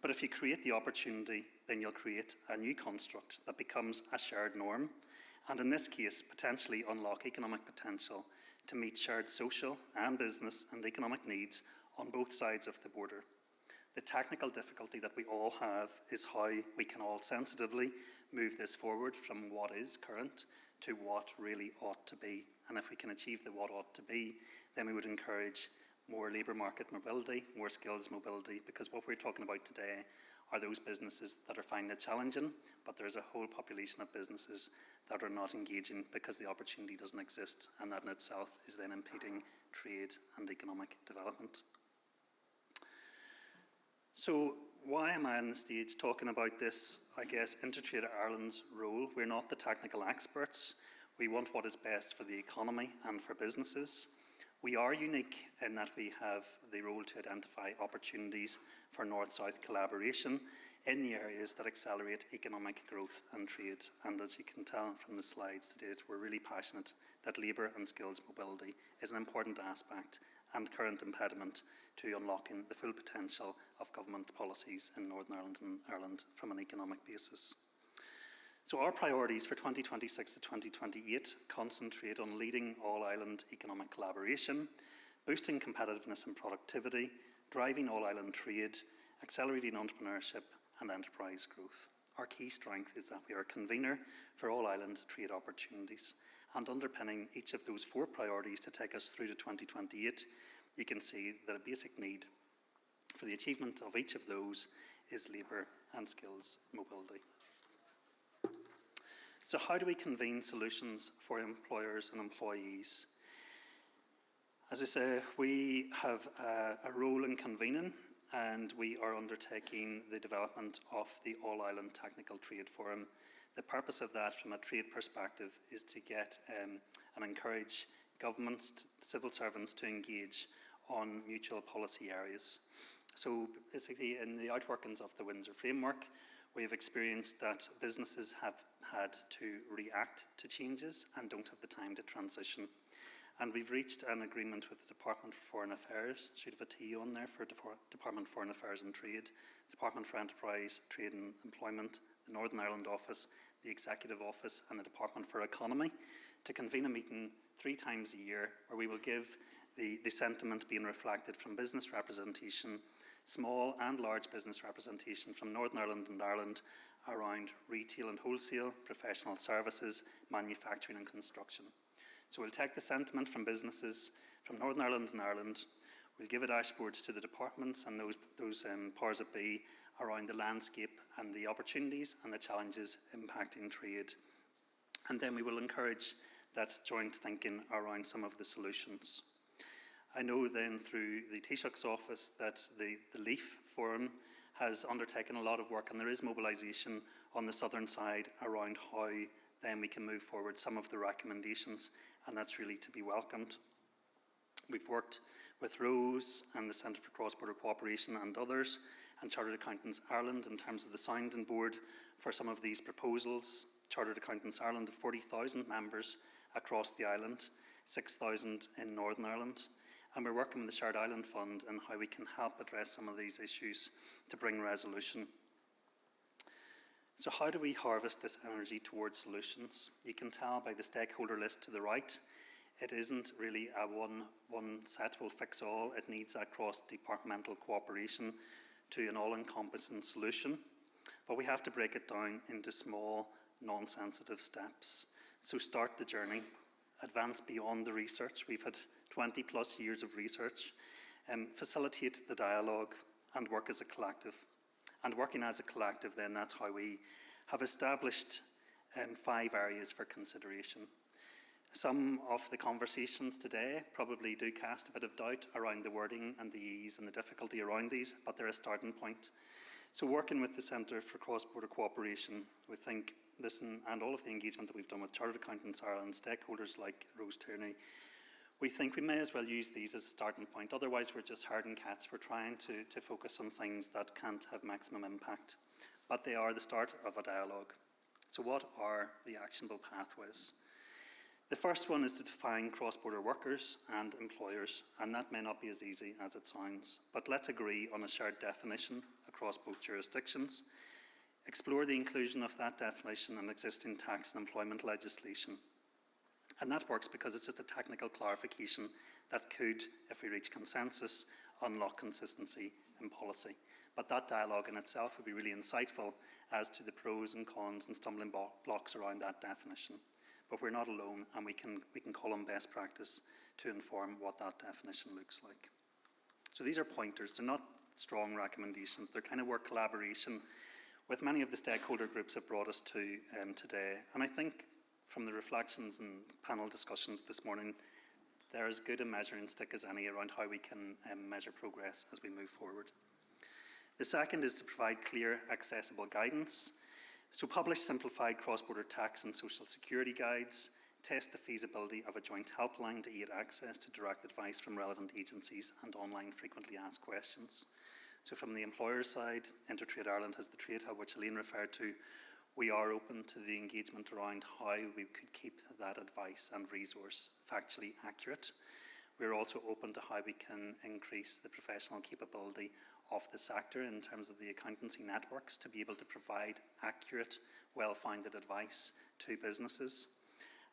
But if you create the opportunity, then you'll create a new construct that becomes a shared norm, and in this case, potentially unlock economic potential to meet shared social and business and economic needs on both sides of the border. The technical difficulty that we all have is how we can all sensitively move this forward from what is current to what really ought to be. And if we can achieve the what ought to be, then we would encourage more labour market mobility, more skills mobility, because what we're talking about today are those businesses that are finding it challenging, but there's a whole population of businesses that are not engaging because the opportunity doesn't exist, and that in itself is then impeding trade and economic development. So why am I on the stage talking about this, I guess, InterTradeIreland's role? We're not the technical experts. We want what is best for the economy and for businesses. We are unique in that we have the role to identify opportunities for North-South collaboration in the areas that accelerate economic growth and trade. And as you can tell from the slides today, we're really passionate that labour and skills mobility is an important aspect and current impediment to unlocking the full potential of government policies in Northern Ireland and Ireland from an economic basis. So our priorities for 2026 to 2028 concentrate on leading all-island economic collaboration, boosting competitiveness and productivity, driving all-island trade, accelerating entrepreneurship and enterprise growth. Our key strength is that we are a convener for all-island trade opportunities, and underpinning each of those 4 priorities to take us through to 2028, you can see that a basic need for the achievement of each of those is labour and skills mobility. So how do we convene solutions for employers and employees? As I say, we have a role in convening, and we are undertaking the development of the All-Ireland Technical Trade Forum. The purpose of that from a trade perspective is to get and encourage governments, civil servants to engage on mutual policy areas. So basically in the outworkings of the Windsor Framework, we have experienced that businesses have had to react to changes and don't have the time to transition. And we've reached an agreement with the Department for Foreign Affairs, should have a T on there, for Department for Foreign Affairs and Trade, Department for Enterprise, Trade and Employment, the Northern Ireland Office, the Executive Office and the Department for Economy to convene a meeting 3 times a year where we will give the sentiment being reflected from business representation, small and large business representation from Northern Ireland and Ireland around retail and wholesale, professional services, manufacturing and construction. So we'll take the sentiment from businesses from Northern Ireland and Ireland, we'll give it dashboards to the departments and those powers that be around the landscape and the opportunities and the challenges impacting trade. And then we will encourage that joint thinking around some of the solutions. I know then through the Taoiseach's office that the LEAF Forum has undertaken a lot of work, and there is mobilisation on the southern side around how then we can move forward some of the recommendations, and that's really to be welcomed. We've worked with Rose and the Centre for Cross-Border Cooperation and others, and Chartered Accountants Ireland in terms of the sounding board for some of these proposals. Chartered Accountants Ireland have 40,000 members across the island, 6,000 in Northern Ireland. And we're working with the Shared Island Fund and how we can help address some of these issues to bring resolution. So how do we harvest this energy towards solutions? You can tell by the stakeholder list to the right, it isn't really a one set will fix all. It needs that cross-departmental cooperation to an all-encompassing solution. But we have to break it down into small, non-sensitive steps. So start the journey, advance beyond the research. We've had 20 plus years of research, facilitate the dialogue and work as a collective. And working as a collective then, that's how we have established 5 areas for consideration. Some of the conversations today probably do cast a bit of doubt around the wording and the ease and the difficulty around these, but they're a starting point. So working with the Centre for Cross-Border Cooperation, we think this and all of the engagement that we've done with Chartered Accountants Ireland, stakeholders like Rose Tierney, we think we may as well use these as a starting point. Otherwise, we're just herding cats. We're trying to focus on things that can't have maximum impact. But they are the start of a dialogue. So what are the actionable pathways? The first one is to define cross-border workers and employers, and that may not be as easy as it sounds. But let's agree on a shared definition across both jurisdictions. Explore the inclusion of that definition in existing tax and employment legislation. And that works because it's just a technical clarification that could, if we reach consensus, unlock consistency in policy. But that dialogue in itself would be really insightful as to the pros and cons and stumbling blocks around that definition. But we're not alone, and we can call on best practice to inform what that definition looks like. So these are pointers. They're not strong recommendations. They're kind of where collaboration with many of the stakeholder groups have brought us to today. And I think from the reflections and panel discussions this morning, there is good a measuring stick as any around how we can measure progress as we move forward. The second is to provide clear, accessible guidance. So publish simplified cross-border tax and social security guides, test the feasibility of a joint helpline to aid access to direct advice from relevant agencies and online frequently asked questions. So from the employer side, InterTradeIreland has the Trade Hub, which Elaine referred to. We are open to the engagement around how we could keep that advice and resource factually accurate. We're also open to how we can increase the professional capability of the sector in terms of the accountancy networks to be able to provide accurate, well-founded advice to businesses.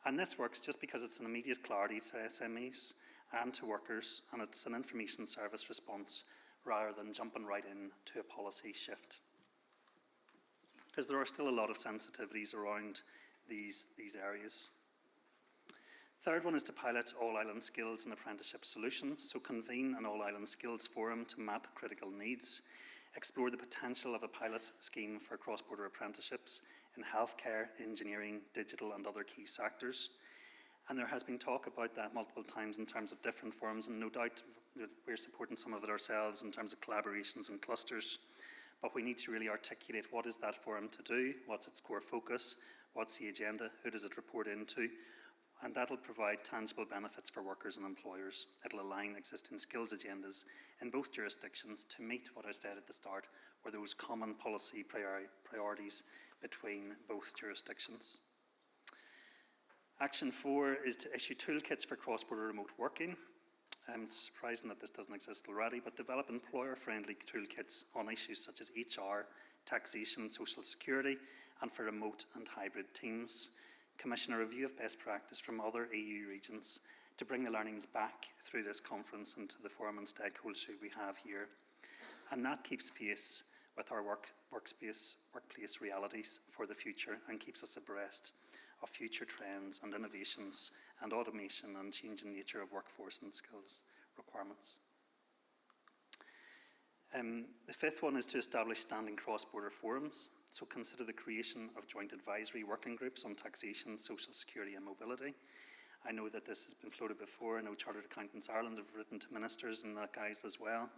And this works just because it's an immediate clarity to SMEs and to workers, and it's an information service response rather than jumping right in to a policy shift. Because there are still a lot of sensitivities around these areas. Third one is to pilot all-island skills and apprenticeship solutions. So convene an all-island skills forum to map critical needs, explore the potential of a pilot scheme for cross-border apprenticeships in healthcare, engineering, digital and other key sectors. And there has been talk about that multiple times in terms of different forums, and no doubt we're supporting some of it ourselves in terms of collaborations and clusters. But we need to really articulate what is that forum to do, what's its core focus, what's the agenda, who does it report into, and that'll provide tangible benefits for workers and employers. It'll align existing skills agendas in both jurisdictions to meet what I said at the start, were those common policy priorities between both jurisdictions. Action 4 is to issue toolkits for cross-border remote working. It's surprising that this doesn't exist already, but develop employer-friendly toolkits on issues such as HR, taxation, social security, and for remote and hybrid teams. Commission a review of best practice from other EU regions to bring the learnings back through this conference and to the forum and stakeholders who we have here. And that keeps pace with our workplace realities for the future and keeps us abreast of future trends and innovations and automation and changing nature of workforce and skills requirements. The fifth one is to establish standing cross-border forums. So consider the creation of joint advisory working groups on taxation, social security and mobility. I know that this has been floated before. I know Chartered Accountants Ireland have written to ministers and that guys as well.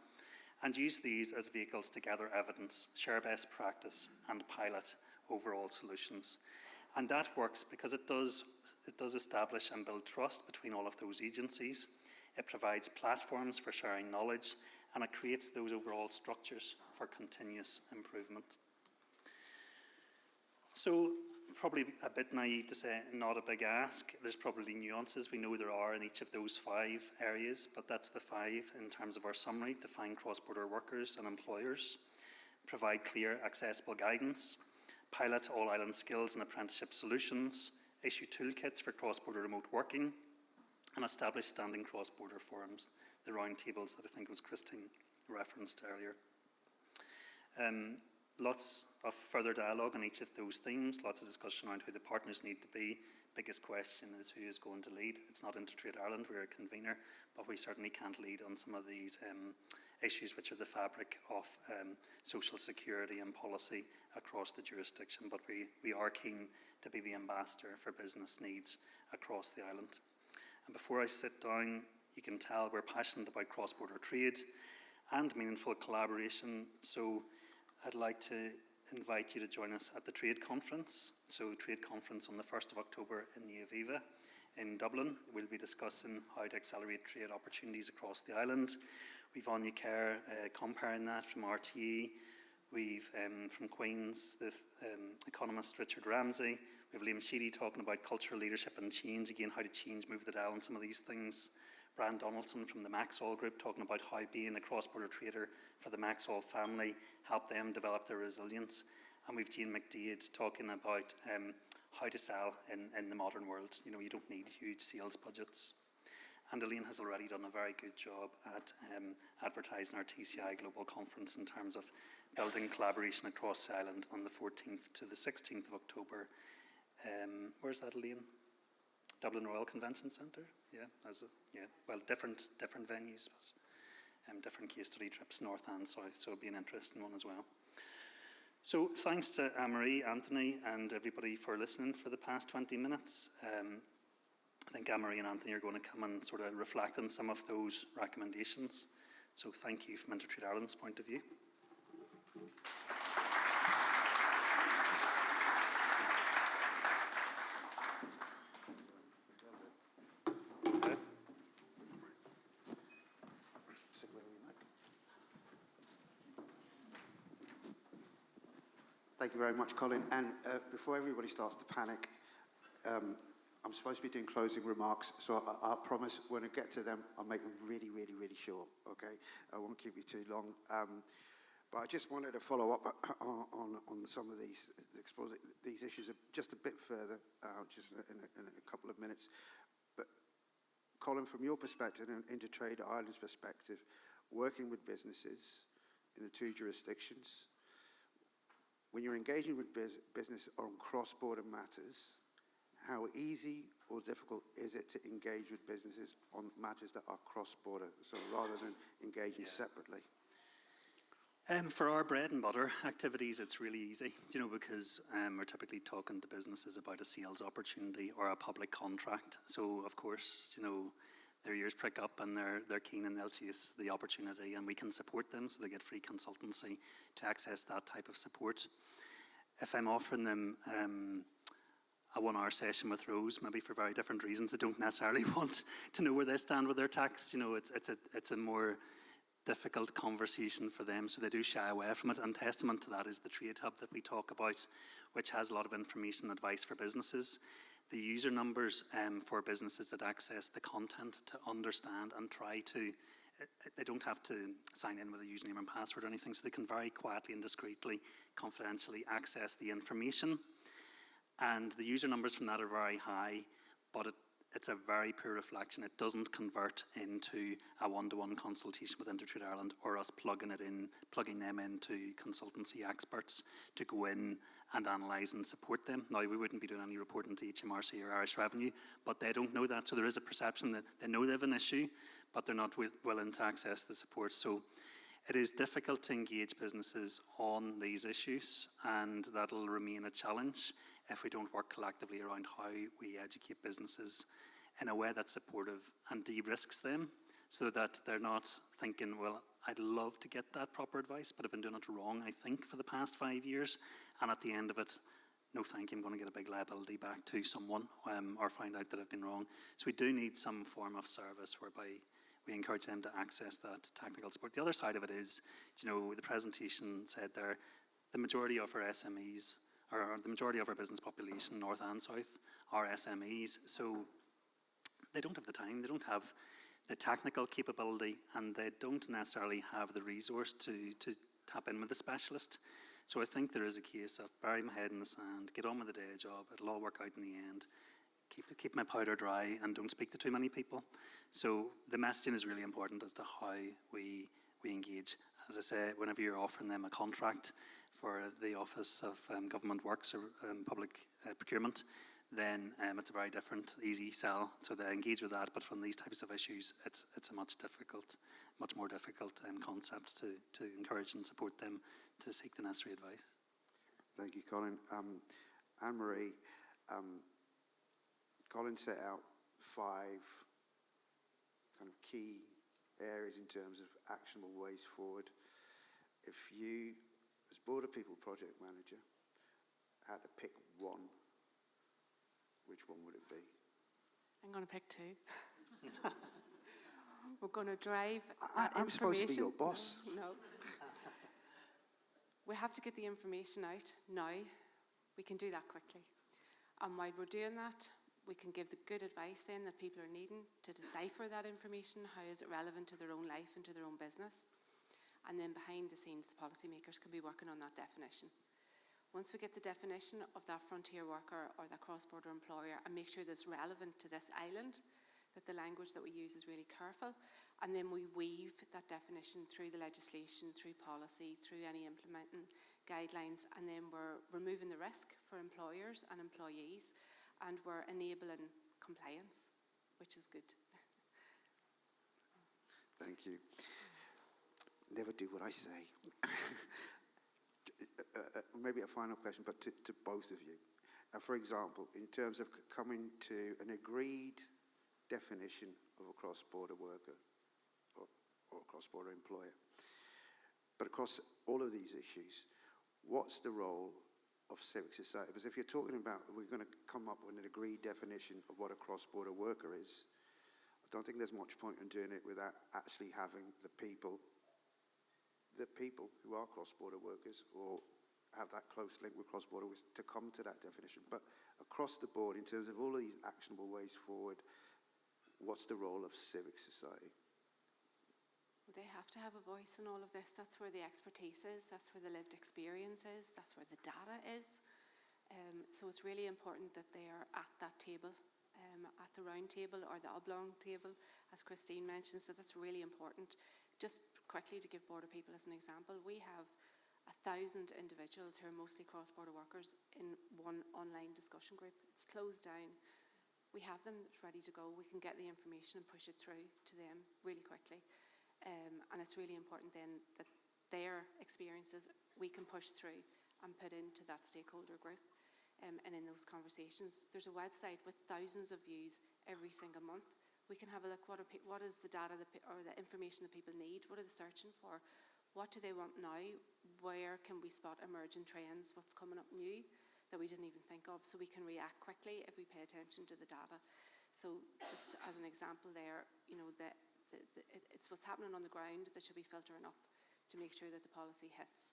And use these as vehicles to gather evidence, share best practice and pilot overall solutions. And that works because it does establish and build trust between all of those agencies. It provides platforms for sharing knowledge, and it creates those overall structures for continuous improvement. So, probably a bit naive to say not a big ask. There's probably nuances we know there are in each of those 5 areas, but that's the 5 in terms of our summary. Define cross-border workers and employers, provide clear, accessible guidance, pilot all-island skills and apprenticeship solutions, issue toolkits for cross-border remote working, and establish standing cross-border forums, the round tables that I think was Christine referenced earlier. Lots of further dialogue on each of those themes, lots of discussion around who the partners need to be. Biggest question is who is going to lead. It's not InterTradeIreland, we're a convener, but we certainly can't lead on some of these issues which are the fabric of social security and policy across the jurisdiction, but we are keen to be the ambassador for business needs across the island. And before I sit down, you can tell we're passionate about cross-border trade and meaningful collaboration, so I'd like to invite you to join us at the Trade Conference. So Trade Conference on the 1st of October in the Aviva in Dublin. We'll be discussing how to accelerate trade opportunities across the island. We've Anya Kerr comparing that from RTE. We've from Queen's, the economist Richard Ramsey. We have Liam Sheedy talking about cultural leadership and change, again, how to change, move the dial on some of these things. Brian Donaldson from the Maxall Group talking about how being a cross-border trader for the Maxall family helped them develop their resilience. And we've Jane McDade talking about how to sell in the modern world. You know, you don't need huge sales budgets. And Elaine has already done a very good job at advertising our TCI Global Conference in terms of building collaboration across the island on the 14th to the 16th of October. Where's that, Elaine? Dublin Royal Convention Centre, well, different venues, but different case study trips north and south, so it'll be an interesting one as well. So thanks to Annmarie, Anthony, and everybody for listening for the past 20 minutes. I think Annmarie and Anthony are going to come and sort of reflect on some of those recommendations. So thank you from InterTradeIreland's point of view. Thank you very much, Colin. And before everybody starts to panic, I'm supposed to be doing closing remarks, so I promise when I get to them, I'll make them really, really, really short, okay? I won't keep you too long. But I just wanted to follow up on some of these, explore these issues just a bit further, just in a couple of minutes. But Colin, from your perspective and InterTradeIreland's perspective, working with businesses in the 2 jurisdictions, when you're engaging with business on cross-border matters, how easy or difficult is it to engage with businesses on matters that are cross-border, so rather than engaging separately? For our bread and butter activities, it's really easy, because we're typically talking to businesses about a sales opportunity or a public contract. So, of course, their ears prick up and they're keen and they'll chase the opportunity, and we can support them so they get free consultancy to access that type of support. If I'm offering them a 1-hour session with Rose, maybe for very different reasons, they don't necessarily want to know where they stand with their tax. It's a more difficult conversation for them, so they do shy away from it. And testament to that is the Trade Hub that we talk about, which has a lot of information and advice for businesses. the user numbers for businesses that access the content to understand and try to, they don't have to sign in with a username and password or anything, so they can very quietly and discreetly, confidentially access the information. And the user numbers from that are very high, but it's a very poor reflection. It doesn't convert into a one-to-one consultation with InterTradeIreland or us plugging them into consultancy experts to go in and analyse and support them. Now, we wouldn't be doing any reporting to HMRC or Irish Revenue, but they don't know that, so there is a perception that they know they have an issue, but they're not willing to access the support. So it is difficult to engage businesses on these issues, and that'll remain a challenge if we don't work collectively around how we educate businesses in a way that's supportive and de-risks them, so that they're not thinking, well, I'd love to get that proper advice, but I've been doing it wrong, I think, for the past 5 years, and at the end of it, no thank you, I'm going to get a big liability back to someone or find out that I've been wrong. So we do need some form of service whereby we encourage them to access that technical support. The other side of it is, you know, the presentation said there, the majority of our SMEs, or the majority of our business population, north and south, are SMEs. So they don't have the time, they don't have the technical capability, and they don't necessarily have the resource to tap in with a specialist. So I think there is a case of bury my head in the sand, get on with the day job, it'll all work out in the end, keep my powder dry and don't speak to too many people. So the messaging is really important as to how we engage. As I say, whenever you're offering them a contract for the Office of Government Works or Public Procurement, then it's a very different, easy sell. So they engage with that, but from these types of issues, it's a much more difficult concept to encourage and support them to seek the necessary advice. Thank you, Colin. Annmarie, Colin set out 5 kind of key areas in terms of actionable ways forward. If you, as Border People Project Manager, had to pick one, which one would it be? I'm going to pick 2. We're going to drive I'm supposed to be your boss. No. We have to get the information out now. We can do that quickly. And while we're doing that, we can give the good advice then that people are needing to decipher that information. How is it relevant to their own life and to their own business? And then behind the scenes, the policymakers can be working on that definition. Once we get the definition of that frontier worker or that cross-border employer and make sure that it's relevant to this island, that the language that we use is really careful, and then we weave that definition through the legislation, through policy, through any implementing guidelines, and then we're removing the risk for employers and employees, and we're enabling compliance, which is good. Thank you. Never do what I say. Maybe a final question, but to both of you. For example, in terms of coming to an agreed definition of a cross-border worker or a cross-border employer, but across all of these issues, what's the role of civic society? Because if you're talking about we're going to come up with an agreed definition of what a cross-border worker is, I don't think there's much point in doing it without actually having the people who are cross-border workers or have that close link with cross-border workers to come to that definition. But across the board, in terms of all of these actionable ways forward, what's the role of civic society? They have to have a voice in all of this. That's where the expertise is, that's where the lived experience is, that's where the data is. So it's really important that they are at that table, at the round table or the oblong table, as Christine mentioned. So that's really important. Just quickly to give Border People as an example, we have 1,000 individuals who are mostly cross-border workers in one online discussion group. It's closed down. We have them ready to go. We can get the information and push it through to them really quickly. And it's really important then that their experiences we can push through and put into that stakeholder group. And in those conversations, there's a website with thousands of views every single month. We can have a look, what is the data or the information that people need? What are they searching for? What do they want now? Where can we spot emerging trends? What's coming up new that we didn't even think of? So we can react quickly if we pay attention to the data. So just as an example there, you know, it's what's happening on the ground that should be filtering up to make sure that the policy hits.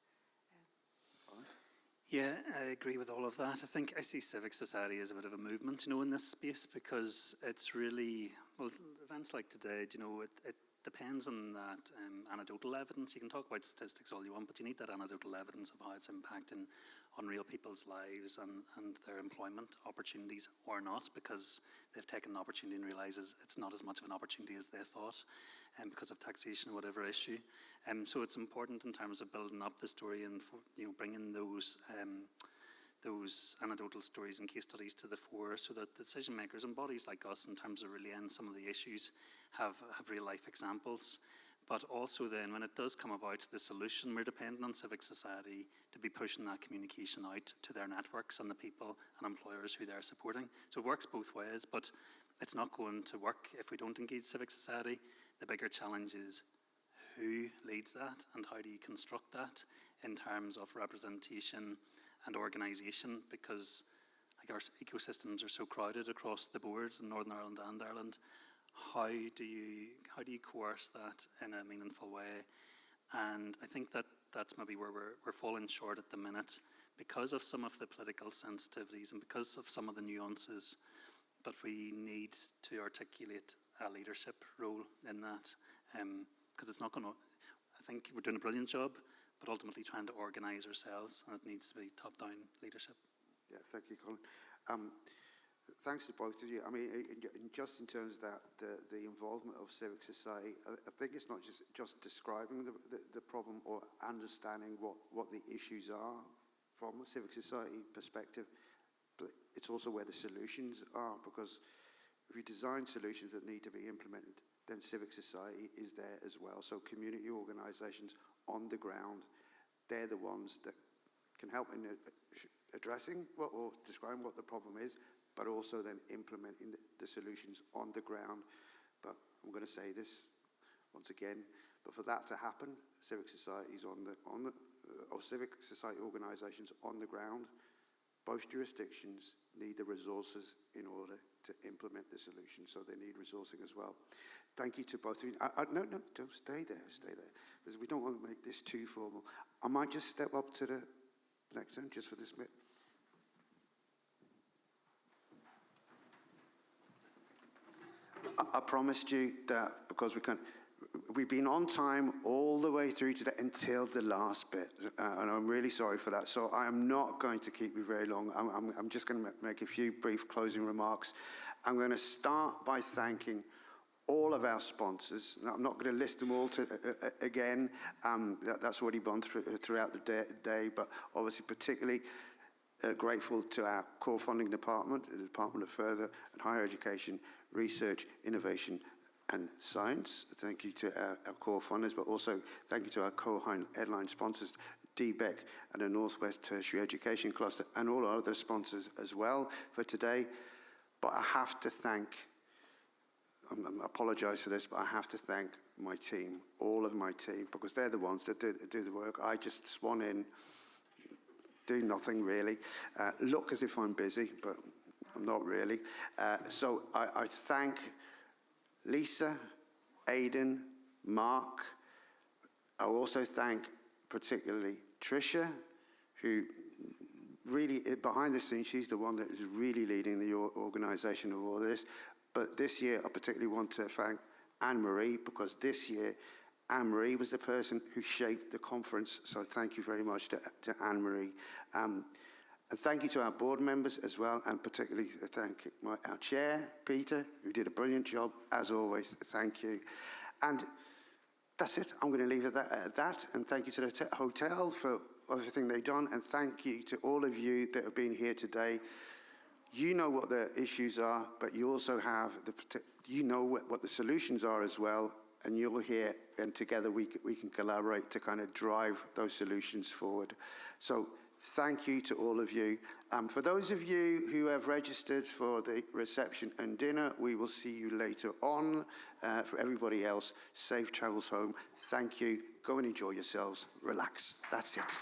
Yeah, I agree with all of that. I think I see civic society as a bit of a movement, in this space, because it's really, well, events like today, it depends on that anecdotal evidence. You can talk about statistics all you want, but you need that anecdotal evidence of how it's impacting on real people's lives and their employment opportunities or not, because they've taken an opportunity and realises it's not as much of an opportunity as they thought, because of taxation or whatever issue. So it's important in terms of building up the story and bringing those anecdotal stories and case studies to the fore, so that the decision makers and bodies like us, in terms of relaying some of the issues, have real life examples. But also then, when it does come about the solution, we're dependent on civic society to be pushing that communication out to their networks and the people and employers who they're supporting. So it works both ways, but it's not going to work if we don't engage civic society. The bigger challenge is who leads that and how do you construct that in terms of representation and organisation, because our ecosystems are so crowded across the board in Northern Ireland and Ireland. How do you coerce that in a meaningful way? And I think that's maybe where we're falling short at the minute, because of some of the political sensitivities and because of some of the nuances. But we need to articulate a leadership role in that, because it's not going to. I think we're doing a brilliant job, but ultimately trying to organise ourselves, and it needs to be top-down leadership. Yeah, thank you, Colin. Thanks to both of you. I mean, just in terms of that, the involvement of civic society, I think it's not just describing the problem or understanding what the issues are from a civic society perspective, but it's also where the solutions are, because if you design solutions that need to be implemented, then civic society is there as well. So community organisations on the ground, they're the ones that can help in addressing or describing what the problem is, but also then implementing the solutions on the ground. But I'm going to say this once again, but for that to happen, civic societies or civic society organisations on the ground, both jurisdictions need the resources in order to implement the solution, so they need resourcing as well. Thank you to both of you. No, don't stay there, because we don't want to make this too formal. I might just step up to the next one, just for this bit. I promised you that, because we've been on time all the way through today until the last bit, and I'm really sorry for that. So I am not going to keep you very long. I'm just going to make a few brief closing remarks. I'm going to start by thanking all of our sponsors. Now, I'm not going to list them all again. That's already gone throughout the day, but obviously particularly grateful to our core funding department, the Department of Further and Higher Education, Research, Innovation and Science. Thank you to our core funders, but also thank you to our co-headline sponsors, DBEC and the Northwest Tertiary Education Cluster, and all our other sponsors as well for today. But I have to thank, I apologise for this, but I have to thank my team, all of my team, because they're the ones that do the work. I just swan in, do nothing really, look as if I'm busy, but I'm not really. So I thank Lisa, Aidan, Mark. I also thank particularly Tricia, who really, behind the scenes, she's the one that is really leading the organisation of all this. But this year, I particularly want to thank Annmarie, because this year, Annmarie was the person who shaped the conference. So thank you very much to Annmarie. And thank you to our board members as well, and particularly thank our chair, Peter, who did a brilliant job, as always. Thank you. And that's it. I'm going to leave it at that. And thank you to the hotel for everything they've done. And thank you to all of you that have been here today. You know what the issues are, but you also have, you know what the solutions are as well. And you'll hear, and together we can collaborate to kind of drive those solutions forward. So thank you to all of you. For those of you who have registered for the reception and dinner, we will see you later on. For everybody else, safe travels home. Thank you. Go and enjoy yourselves. Relax. That's it.